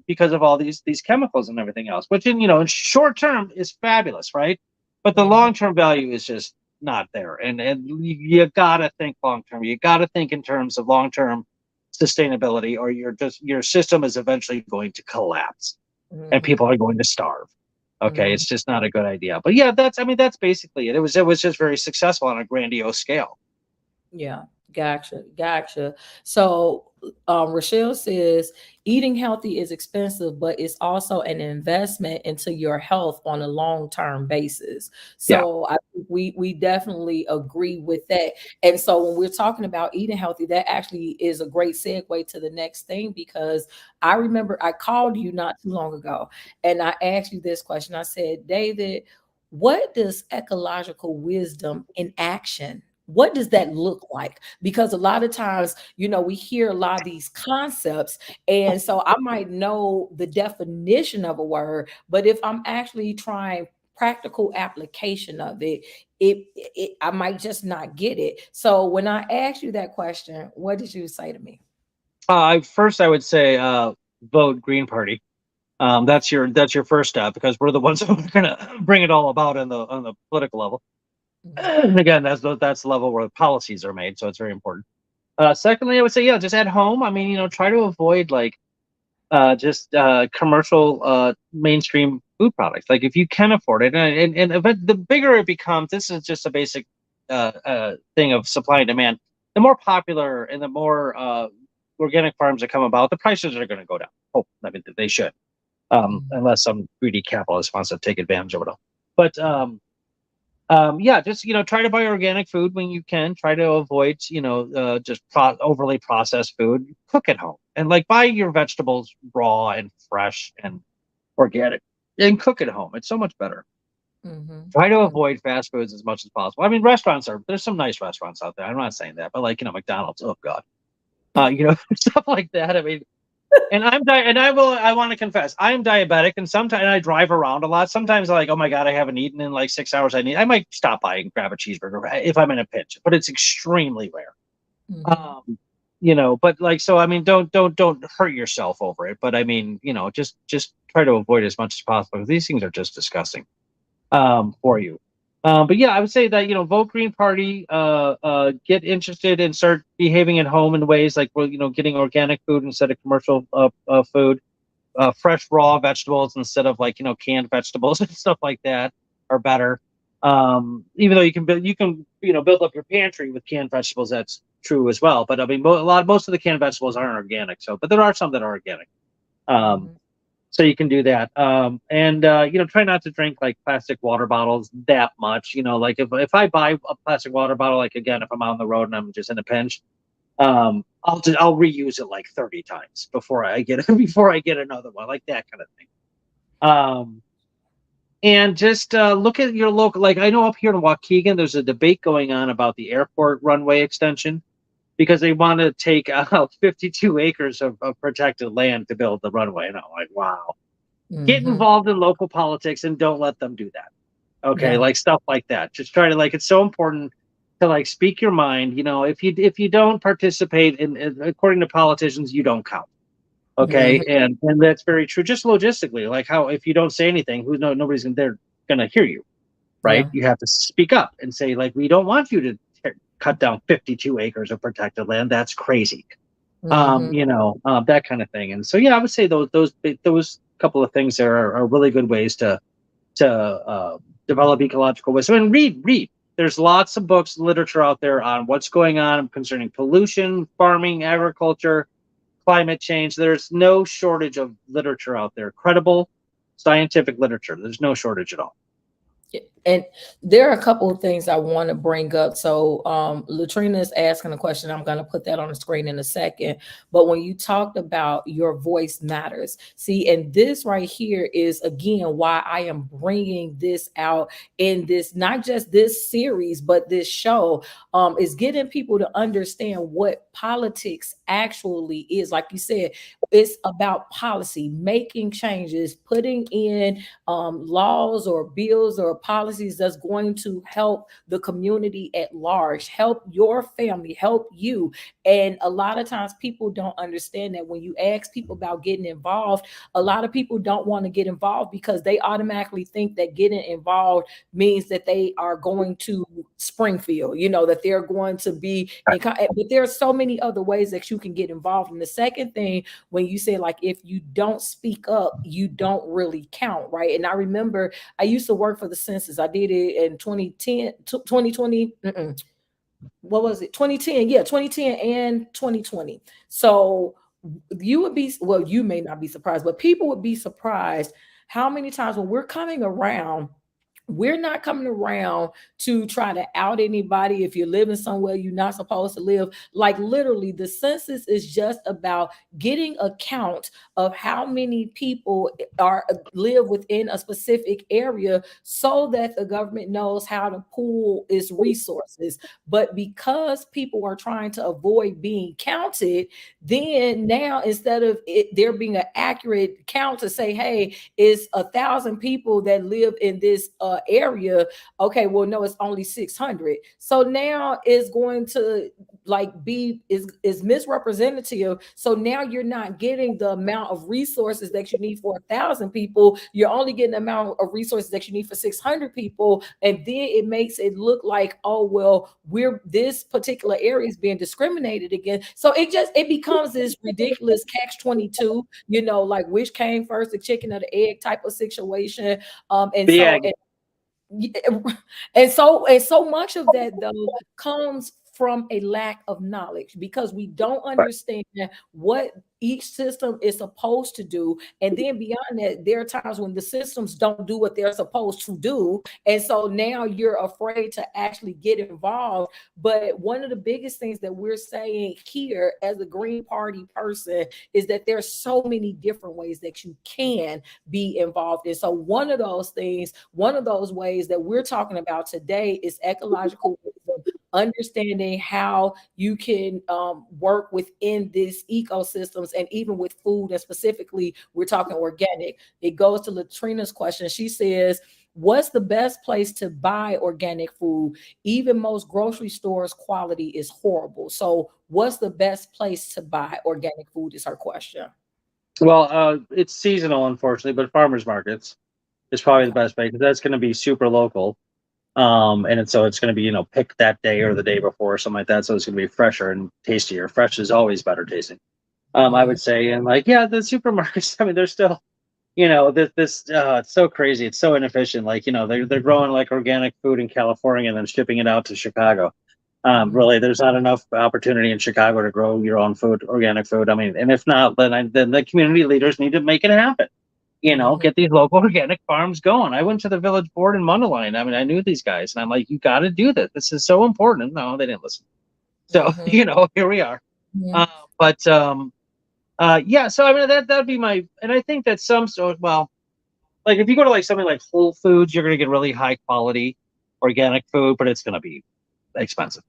Speaker 2: because of all these chemicals and everything else, which in short term is fabulous, right? But the
Speaker 1: Mhm.
Speaker 2: long term value is just not there, and you gotta think long term. You gotta think in terms of long term sustainability, or your system is eventually going to collapse and
Speaker 1: Mhm.
Speaker 2: people are going to starve. Okay,
Speaker 1: Mhm.
Speaker 2: it's just not a good idea. But yeah, that's basically it. It was just very successful on a grandiose scale.
Speaker 1: Yeah, gotcha. So, Rochelle says eating healthy is expensive, but it's also an investment into your health on a long-term basis.
Speaker 2: Yeah.
Speaker 1: So, I think we definitely agree with that. And so, when we're talking about eating healthy, that actually is a great segue to the next thing, because I remember I called you not too long ago, and I asked you this question. I said, David, what does ecological wisdom in action, what does that look like? Because a lot of times, we hear a lot of these concepts, and so I might know the definition of a word, but if I'm actually trying practical application of it, I might just not get it. So when I asked you that question, what did you say to me?
Speaker 2: First, I would say vote Green Party. That's your first step, because we're the ones who are going to bring it all about on the political level.
Speaker 1: Mhm.
Speaker 2: And again, that's the level where the policies are made, so it's very important. Secondly, I would say, yeah, just at home. I mean, try to avoid like just commercial mainstream food products. Like if you can afford it, the bigger it becomes, this is just a basic thing of supply and demand. The more popular and the more organic farms that come about, the prices are going to go down. Oh, I mean, they should,
Speaker 1: Mhm.
Speaker 2: unless some greedy capitalist wants to take advantage of it all. But yeah, just try to buy organic food when you can. Try to avoid just overly processed food. Cook at home and like buy your vegetables raw and fresh and organic, and cook at home. It's so much better. Try to
Speaker 1: Mm-hmm.
Speaker 2: avoid fast foods as much as possible. I mean, there's some nice restaurants out there. I'm not saying that, but like, McDonald's, oh God, stuff like that. I mean, and I want to confess, I am diabetic, and sometimes I drive around a lot. Sometimes I'm like, oh my God, I haven't eaten in like 6 hours. I might stop by and grab a cheeseburger if I'm in a pinch, but it's extremely rare.
Speaker 1: Mm-hmm.
Speaker 2: Um, but like, so I mean, don't hurt yourself over it. But I mean, just try to avoid as much as possible, because these things are just disgusting for you. But yeah, I would say that, vote Green Party. Get interested and start behaving at home in ways like, well, getting organic food instead of commercial food, fresh raw vegetables instead of like, canned vegetables and stuff like that are better. Even though you can build up your pantry with canned vegetables, that's true as well. But I mean, most of the canned vegetables aren't organic, but there are some that are organic. Um,
Speaker 1: Mm-hmm.
Speaker 2: so you can do that. And try not to drink like plastic water bottles that much. Like if I buy a plastic water bottle, like again, if I'm on the road and I'm just in a pinch, I'll reuse it like 30 times before I get before I get another one, like that kind of thing. Um, and just look at your local. Like, I know up here in Waukegan, there's a debate going on about the airport runway extension, because they want to take out 52 acres of protected land to build the runway. And I'm like, wow. Get
Speaker 1: Mm-hmm.
Speaker 2: involved in local politics and don't let them do that. Okay,
Speaker 1: Yeah.
Speaker 2: like stuff like that. Just try to, like, it's so important to like speak your mind. If you don't participate in according to politicians, you don't count. Okay,
Speaker 1: Mm-hmm.
Speaker 2: and that's very true. Just logistically, like, how if you don't say anything, nobody's gonna hear you, right?
Speaker 1: Yeah.
Speaker 2: You have to speak up and say, like, we don't want you to cut down 52 acres of protected land. That's crazy.
Speaker 1: Mm-hmm.
Speaker 2: That kind of thing. And so, yeah, I would say those couple of things there are really good ways to develop ecological wisdom. And read. There's lots of books, literature out there on what's going on concerning pollution, farming, agriculture, climate change. There's no shortage of literature out there. Credible scientific literature. There's no shortage at all.
Speaker 1: And there are a couple of things I want to bring up. So Latrina is asking a question. I'm going to put that on the screen in a second. But when you talked about your voice matters, see, and this right here is again why I am bringing this out in this, not just this series, but this show, is getting people to understand what politics actually is. Like you said, it's about policy, making changes, putting in laws or bills or policies that's going to help the community at large, help your family, help you. And a lot of times people don't understand that when you ask people about getting involved, a lot of people don't want to get involved because they automatically think that getting involved means that they are going to Springfield, that they're going to be but there are so many other ways that you can get involved. And the second thing, when you say like if you don't speak up, you don't really count, right? And I remember I used to work for the census. I did it in 2010, 2020. What was it? 2010. Yeah, 2010 and 2020. So you would be, well, you may not be surprised, but people would be surprised how many times when we're coming around, we're not coming around to try to out anybody if you're living somewhere you're not supposed to live. Like literally, the census is just about getting a count of how many people are live within a specific area so that the government knows how to pool its resources. But because people are trying to avoid being counted, then now instead of there being an accurate count to say, hey, it's 1,000 people that live in this area. Okay, well, no, it's only 600. So now it's going to like be is misrepresentative. So now you're not getting the amount of resources that you need for 1,000 people. You're only getting the amount of resources that you need for 600 people, and then it makes it look like, oh well, we're this particular area is being discriminated against. So it becomes this ridiculous catch 22. Like which came first, the chicken or the egg type of situation. And
Speaker 2: The
Speaker 1: so
Speaker 2: egg.
Speaker 1: and so much of that though comes from a lack of knowledge because we don't
Speaker 2: Right.
Speaker 1: understand what each system is supposed to do. And then beyond that, there are times when the systems don't do what they're supposed to do. And so now you're afraid to actually get involved. But one of the biggest things that we're saying here as a Green Party person is that there's so many different ways that you can be involved in. So one of those things, one of those ways that we're talking about today is ecological wisdom, understanding how you can work within these ecosystems and even with food. And specifically, we're talking organic. It goes to Latrina's question. She says, what's the best place to buy organic food? Even most grocery stores' quality is horrible. So what's the best place to buy organic food is her question.
Speaker 2: Well, it's seasonal, unfortunately, but farmers markets is probably the best way because that's going to be super local. So it's going to be, picked that day or the day before or something like that. So it's going to be fresher and tastier. Fresh is always better tasting. I would say, and the supermarkets, I mean, they're still, it's so crazy. It's so inefficient. They're growing like organic food in California and then shipping it out to Chicago. Really, there's not enough opportunity in Chicago to grow your own food, organic food. I mean, and if not, then the community leaders need to make it happen. Get these local organic farms going. I went to the village board in Mundelein. I mean, I knew these guys, and I'm like, you got to do this. This is so important. No, they didn't listen. So, here we are. Yeah. So I mean, that'd be my, and I think that like if you go to like something like Whole Foods, you're going to get really high quality organic food, but it's going to be expensive.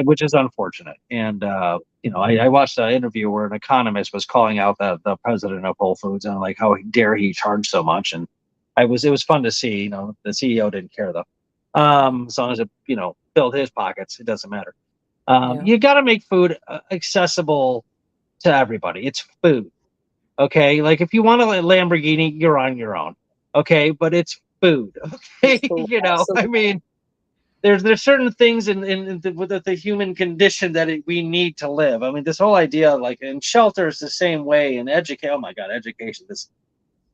Speaker 2: Which is unfortunate. And I watched an interview where an economist was calling out the president of Whole Foods and like how dare he charge so much. And it was fun to see. The CEO didn't care though. As long as it filled his pockets, it doesn't matter. You got to make food accessible to everybody. It's food, okay? Like if you want a Lamborghini, you're on your own, okay? But it's food, okay? I mean. There's certain things in the human condition that we need to live. I mean, this whole idea, like in shelter, is the same way. And oh my God, education.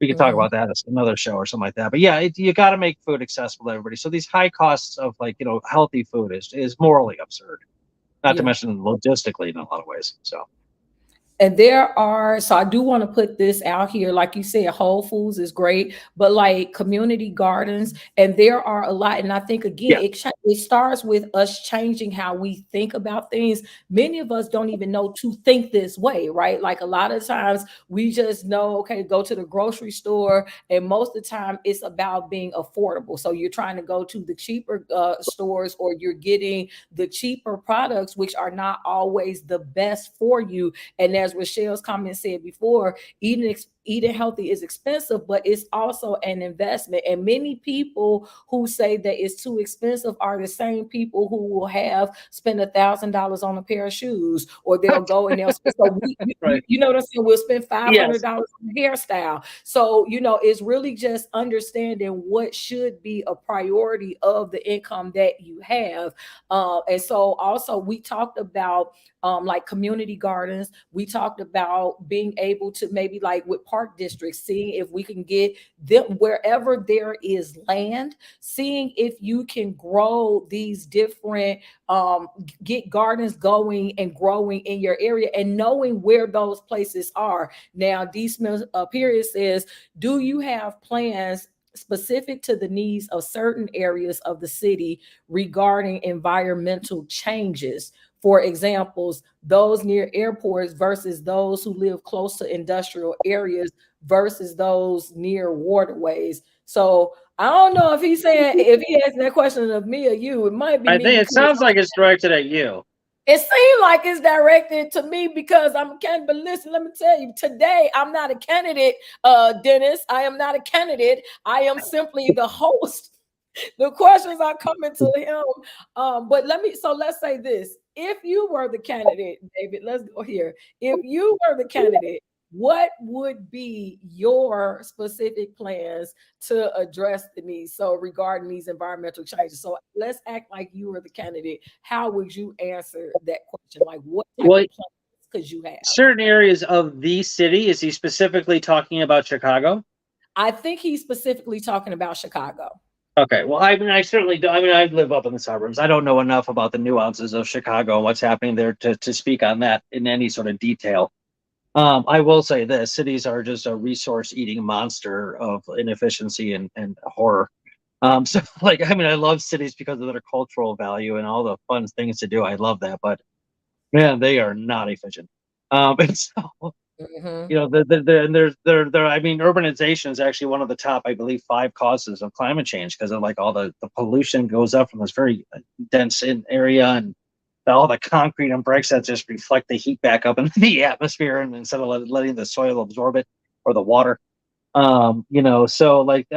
Speaker 2: We can talk about that as another show or something like that. But yeah, you got to make food accessible to everybody. So these high costs of healthy food is morally absurd. Not to mention logistically in a lot of ways. So.
Speaker 1: And so I do want to put this out here. Like you said, Whole Foods is great, but like community gardens, and there are a lot. And I think, again, it starts with us changing how we think about things. Many of us don't even know to think this way, right? Like a lot of times we just know, okay, go to the grocery store. And most of the time it's about being affordable. So you're trying to go to the cheaper stores, or you're getting the cheaper products, which are not always the best for you. And as Rochelle's comment said before, eating healthy is expensive, but it's also an investment. And many people who say that it's too expensive are the same people who will have spent $1,000 on a pair of shoes, or they'll go and they'll spend, right. You know what I'm saying? We'll spend $500 on a hairstyle. So, it's really just understanding what should be a priority of the income that you have. And so also we talked about like community gardens. We talked about being able to maybe like with park districts, seeing if we can get them wherever there is land, seeing if you can grow these different, get gardens going and growing in your area, and knowing where those places are. Now, D. Smith period says, do you have plans specific to the needs of certain areas of the city regarding environmental changes? For examples, those near airports versus those who live close to industrial areas versus those near waterways. So I don't know if he's saying, if he asked that question of me or you, it might be
Speaker 2: I
Speaker 1: me.
Speaker 2: think it sounds like it's directed at you.
Speaker 1: It seems like it's directed to me because I'm a candidate. But listen, let me tell you, today I'm not a candidate, Dennis. I am not a candidate. I am simply the host. The questions are coming to him. But let's say this. If you were the candidate, David, let's go here. If you were the candidate, what would be your specific plans to address the needs? So regarding these environmental changes. So let's act like you were the candidate. How would you answer that question? Like what type of plans could you have?
Speaker 2: Certain areas of the city, is he specifically talking about Chicago?
Speaker 1: I think he's specifically talking about Chicago.
Speaker 2: Okay, well, I mean, I certainly do. I mean, I live up in the suburbs. I don't know enough about the nuances of Chicago and what's happening there to speak on that in any sort of detail. I will say this: cities are just a resource-eating monster of inefficiency and horror. So like, I mean, I love cities because of their cultural value and all the fun things to do. I love that, but man, they are not efficient. And so
Speaker 1: Hmm.
Speaker 2: and I mean, urbanization is actually one of the top, I believe, five causes of climate change because of like all the pollution goes up from this very dense in area and all the concrete and bricks that just reflect the heat back up into the atmosphere and instead of letting the soil absorb it or the water. So like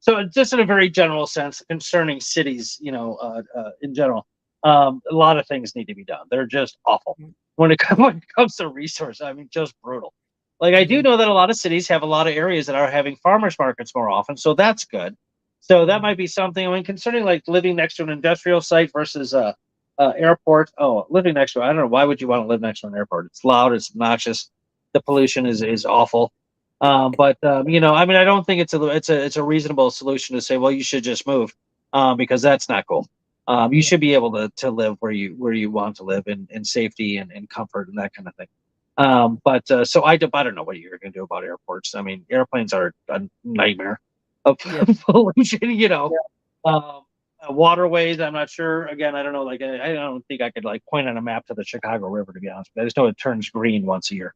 Speaker 2: so just in a very general sense concerning cities, in general, a lot of things need to be done. They're just awful when it when it comes to resource. I mean, just brutal. Like I do
Speaker 1: Hmm.
Speaker 2: know that a lot of cities have a lot of areas that are having farmers markets more often, so that's good. So that might be something. I mean, concerning like living next to an industrial site versus a airport. Oh, living next to, I don't know, why would you want to live next to an airport? It's loud, it's obnoxious, the pollution is awful. I mean, I don't think it's a reasonable solution to say, well, you should just move, because that's not cool. You
Speaker 1: Yeah.
Speaker 2: should be able to live where you want to live in safety and comfort and that kind of thing. So I don't know what you're going to do about airports. I mean, airplanes are a nightmare of
Speaker 1: Yeah.
Speaker 2: pollution.
Speaker 1: Yeah.
Speaker 2: Um, Waterways. I'm not sure. Again, I don't know. Like, I don't think I could like point on a map to the Chicago River to be honest. But I just know it turns green once a year.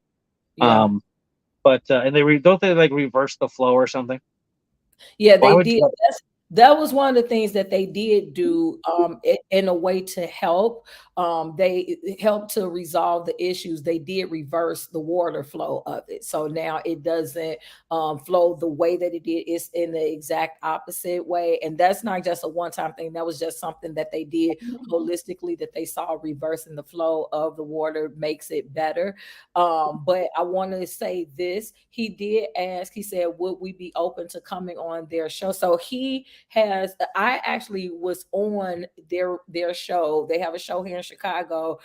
Speaker 1: Yeah.
Speaker 2: Um, but and don't they like reverse the flow or something?
Speaker 1: Yeah,
Speaker 2: Why
Speaker 1: they
Speaker 2: would
Speaker 1: did.
Speaker 2: you?
Speaker 1: That was one of the things that they did do, in a way to help. They helped to resolve the issues. They did reverse the water flow of it, so now it doesn't flow the way that it did. It's in the exact opposite way, and that's not just a one-time thing. That was just something that they did holistically. That they saw reversing the flow of the water makes it better. But I want to say this. He did ask, he said, would we be open to coming on their show? So he has, I actually was on their show. They have a show here in Chicago.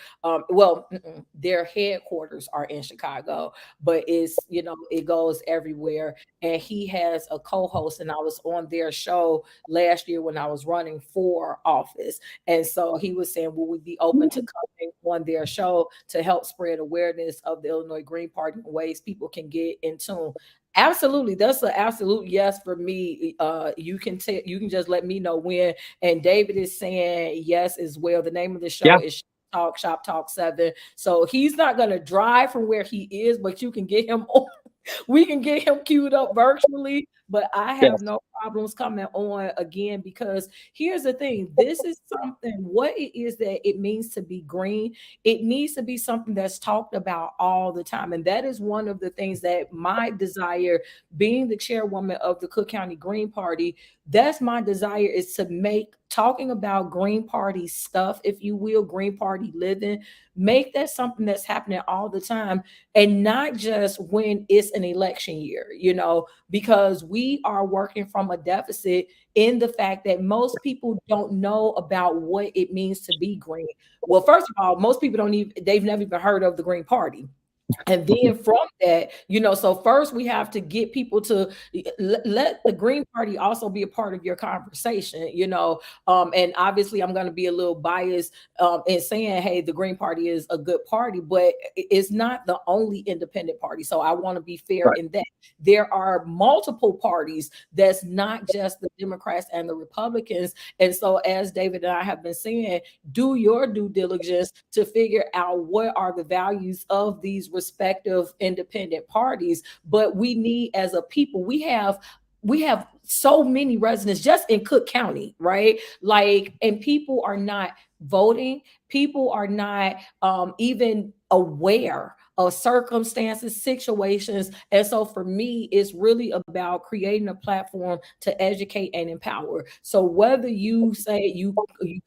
Speaker 1: Their headquarters are in Chicago, but it goes everywhere. And he has a co-host, and I was on their show last year when I was running for office. And so he was saying, will we be open to coming on their show to help spread awareness of the Illinois Green Party in ways people can get in tune? Absolutely, that's an absolute yes for me. You can just let me know when. And David is saying yes as well. The name of the show
Speaker 2: Yeah,
Speaker 1: is Shop Talk 7. So he's not going to drive from where he is, but you can get him on. We can get him queued up virtually, but I have
Speaker 2: yes,
Speaker 1: no problems coming on again, because here's the thing. This is something, what it is that it means to be green. It needs to be something that's talked about all the time. And that is one of the things that my desire, being the chairwoman of the Cook County Green Party, that's my desire, is to make talking about Green Party stuff, if you will, Green Party living, make that something that's happening all the time, and not just when it's an election year, because we are working from a deficit in the fact that most people don't know about what it means to be green. Well, first of all, most people don't even, they've never even heard of the Green Party. And then from that, so first we have to get people to let the Green Party also be a part of your conversation, and obviously I'm going to be a little biased in saying, hey, the Green Party is a good party, but it's not the only independent party. So I want to be fair
Speaker 2: right.
Speaker 1: in that. There are multiple parties, that's not just the Democrats and the Republicans. And so, as David and I have been saying, do your due diligence to figure out what are the values of these respective independent parties. But we need, as a people, we have so many residents just in Cook County, right? Like, and people are not voting. People are not even aware of circumstances, situations. And so for me, it's really about creating a platform to educate and empower. So whether you say you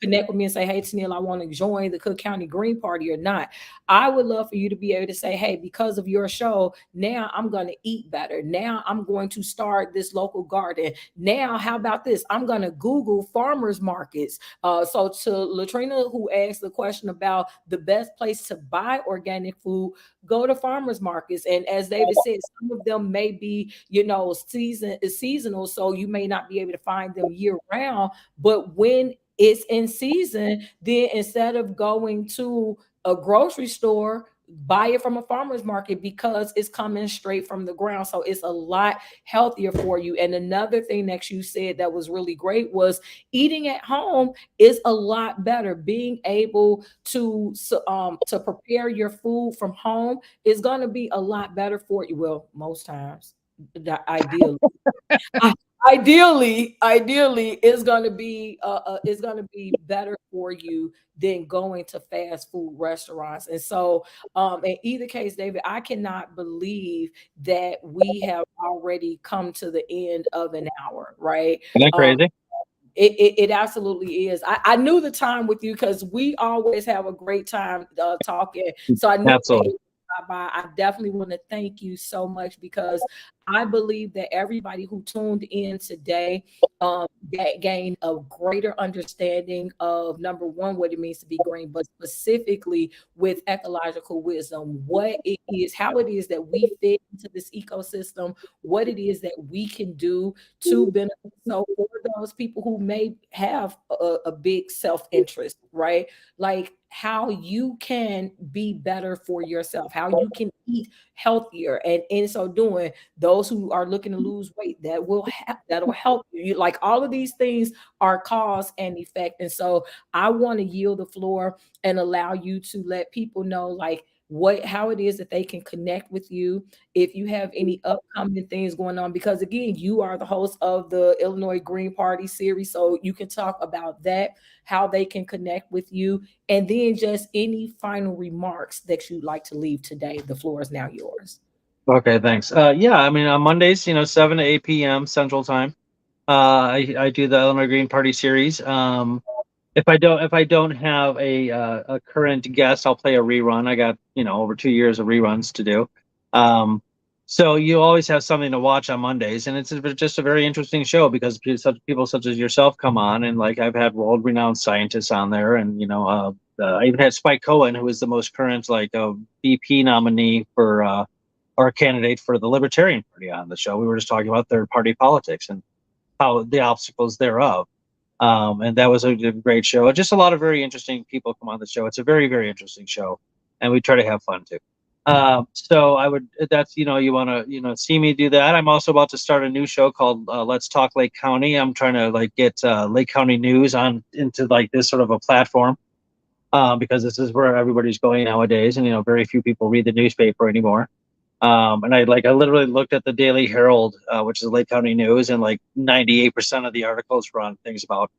Speaker 1: connect with me and say, hey, Tennille, I want to join the Cook County Green Party or not, I would love for you to be able to say, hey, because of your show, now I'm going to eat better. Now I'm going to start this local garden. Now, how about this? I'm going to Google farmers markets. So to Latrina, who asked the question about the best place to buy organic food, go to farmers markets. And as David said, some of them may be, seasonal, so you may not be able to find them year round. But when it's in season, then instead of going to a grocery store, buy it from a farmer's market because it's coming straight from the ground. So it's a lot healthier for you. And another thing that you said that was really great was eating at home is a lot better. Being able to prepare your food from home is going to be a lot better for you. Well, most times, ideally. Ideally it's going to be better for you than going to fast food restaurants. And so in either case, David, I cannot believe that we have already come to the end of an hour, right?
Speaker 2: Isn't that
Speaker 1: um,
Speaker 2: crazy?
Speaker 1: it absolutely is. I knew the time with you because we always have a great time talking. So I knew that
Speaker 2: Absolutely.
Speaker 1: it would stop by. I definitely want to thank you so much because I believe that everybody who tuned in today gained a greater understanding of number one, what it means to be green, but specifically with ecological wisdom, what it is, how it is that we fit into this ecosystem, what it is that we can do to benefit. So for those people who may have a big self-interest, right? Like how you can be better for yourself, how you can eat healthier, and in so doing, those who are looking to lose weight, that'll help you. Like all of these things are cause and effect. And so I want to yield the floor and allow you to let people know like how it is that they can connect with you if you have any upcoming things going on, because again, you are the host of the Illinois Green Party series, so you can talk about that, how they can connect with you, and then just any final remarks that you'd like to leave today. The floor is now yours.
Speaker 2: Okay, thanks. Yeah, I mean, on Mondays, 7 to 8 p.m. Central Time, I do the Illinois Green Party series. If I don't have a current guest, I'll play a rerun. I got over 2 years of reruns to do. Um, so you always have something to watch on Mondays, and just a very interesting show because people such as yourself come on, and like I've had world-renowned scientists on there, and I even had Spike Cohen, who is the most current VP nominee for or a candidate for the Libertarian Party on the show. We were just talking about third-party politics and how the obstacles thereof. And that was a great show. Just a lot of very interesting people come on the show. It's a very, very interesting show, and we try to have fun too. So I would, that's, you want to, see me do that. I'm also about to start a new show called Let's Talk Lake County. I'm trying to get Lake County news on into this sort of a platform, because this is where everybody's going nowadays, and very few people read the newspaper anymore. And I literally looked at the Daily Herald, which is Lake County news, and 98% of the articles were on things about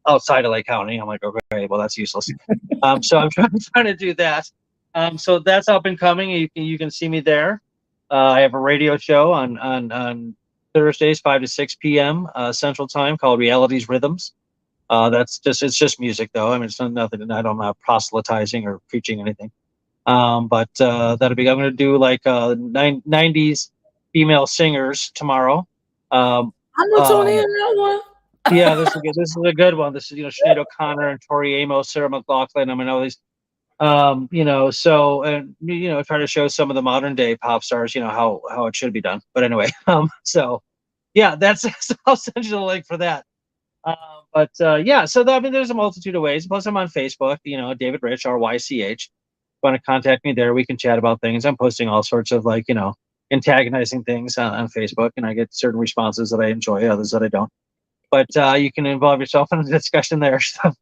Speaker 2: outside of Lake County. I'm like, okay, well that's useless. So I'm trying to do that. So that's up and coming. You can see me there. I have a radio show on Thursdays, 5 to 6 p.m. Central Time, called Reality's Rhythms. It's just music though. I mean, it's nothing. I don't have proselytizing or preaching anything. But that'll be. I'm going to do 90s female singers tomorrow.
Speaker 1: I'm gonna tune in that one.
Speaker 2: Yeah, this is good. This is a good one. This is Sinead O'Connor and Tori Amos, Sarah McLachlan. I mean, all these. So and try to show some of the modern day pop stars, how it should be done. But anyway, so yeah, that's I'll send you the link for that. Yeah, so I mean, there's a multitude of ways. Plus, I'm on Facebook. David Rych, RYCH. Want to contact me there, we can chat about things. I'm posting all sorts of antagonizing things on Facebook, and I get certain responses that I enjoy, others that I don't. But you can involve yourself in a discussion there. So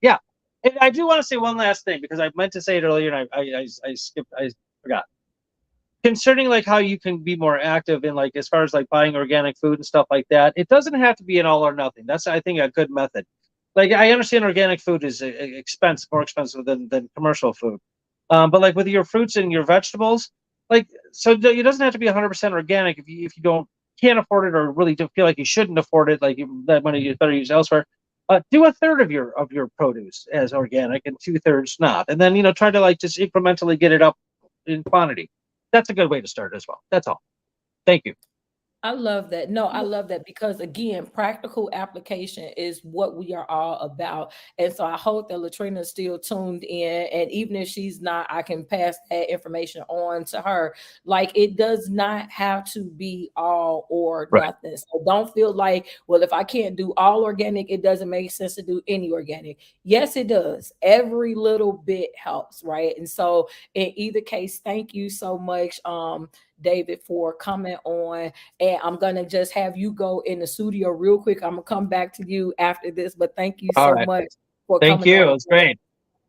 Speaker 2: yeah. And I do want to say one last thing, because I meant to say it earlier and I skipped, I forgot. Concerning how you can be more active in as far as buying organic food and stuff like that, it doesn't have to be an all or nothing. That's, I think, a good method. I understand organic food is more expensive than commercial food. But with your fruits and your vegetables, so it doesn't have to be 100% organic if you can't afford it, or really don't feel like you shouldn't afford it. That money is better used elsewhere. Do a third of your produce as organic and 2/3 not, and then try to just incrementally get it up in quantity. That's a good way to start as well. That's all. Thank you.
Speaker 1: I love that. No, I love that because again, practical application is what we are all about. And so I hope that Latrina is still tuned in. And even if she's not, I can pass that information on to her. Like it does not have to be all or
Speaker 2: Right.
Speaker 1: nothing. So don't feel like, well, if I can't do all organic, it doesn't make sense to do any organic. Yes, it does. Every little bit helps, right? And so in either case, thank you so much, David, for coming on. And I'm gonna just have you go in the studio real quick. I'm gonna come back to you after this, but thank you
Speaker 2: All
Speaker 1: so
Speaker 2: right.
Speaker 1: much for
Speaker 2: Thank
Speaker 1: coming
Speaker 2: you. It
Speaker 1: on.
Speaker 2: was great.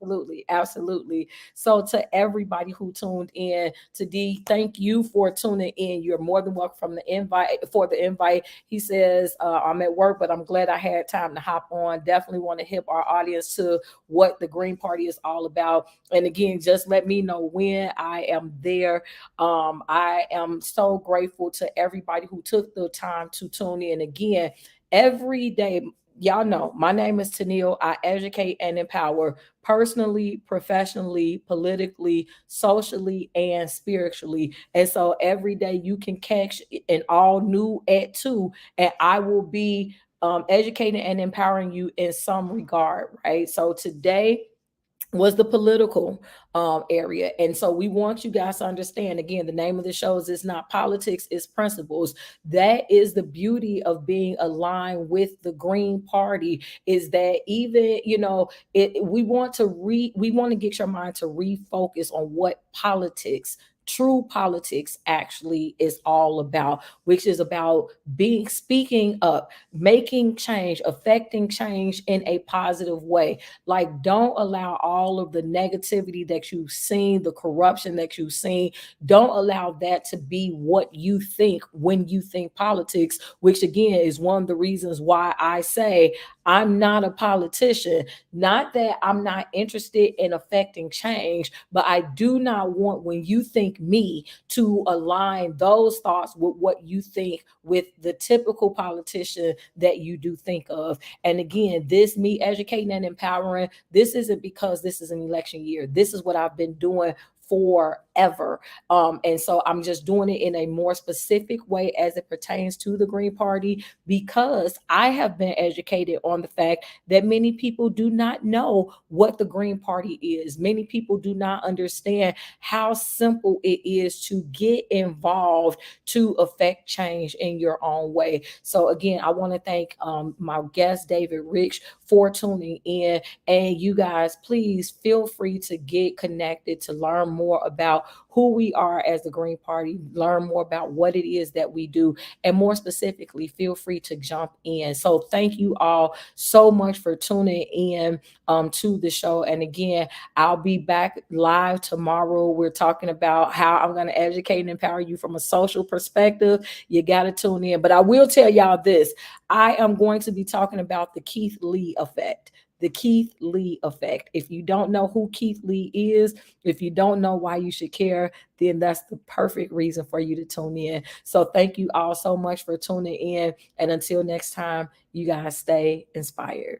Speaker 1: Absolutely, absolutely. So to everybody who tuned in, to D, thank you for tuning in. You're more than welcome from the invite for the invite. He says, I'm at work, but I'm glad I had time to hop on. Definitely want to hip our audience to what the Green Party is all about. And again, just let me know when I am there. I am so grateful to everybody who took the time to tune in again every day. Y'all know my name is Tennille. I educate and empower personally, professionally, politically, socially, and spiritually. And so every day you can catch an all new at 2, and I will be educating and empowering you in some regard, right? So today was the political area. And so we want you guys to understand again, the name of the show is not politics, it's principles. That is the beauty of being aligned with the Green Party, is that even, we want to we want to get your mind to refocus on what politics, true politics, actually is all about, which is about being speaking up, making change, affecting change in a positive way. Like, don't allow all of the negativity that you've seen, the corruption that you've seen, don't allow that to be what you think when you think politics, which again is one of the reasons why I say I'm not a politician. Not that I'm not interested in affecting change, but I do not want, when you think me, to align those thoughts with what you think with the typical politician that you do think of. And again, this me educating and empowering, this isn't because this is an election year. This is what I've been doing forever. And so I'm just doing it in a more specific way as it pertains to the Green Party, because I have been educated on the fact that many people do not know what the Green Party is. Many people do not understand how simple it is to get involved to affect change in your own way. So again, I want to thank my guest, David Rych, for tuning in. And you guys, please feel free to get connected to learn more about who we are as the Green Party, learn more about what it is that we do, and more specifically, feel free to jump in. So thank you all so much for tuning in to the show. And again, I'll be back live tomorrow. We're talking about how I'm going to educate and empower you from a social perspective. You got to tune in. But I will tell y'all this. I am going to be talking about the Keith Lee effect. The Keith Lee effect. If you don't know who Keith Lee is, if you don't know why you should care, then that's the perfect reason for you to tune in. So thank you all so much for tuning in. And until next time, you guys stay inspired.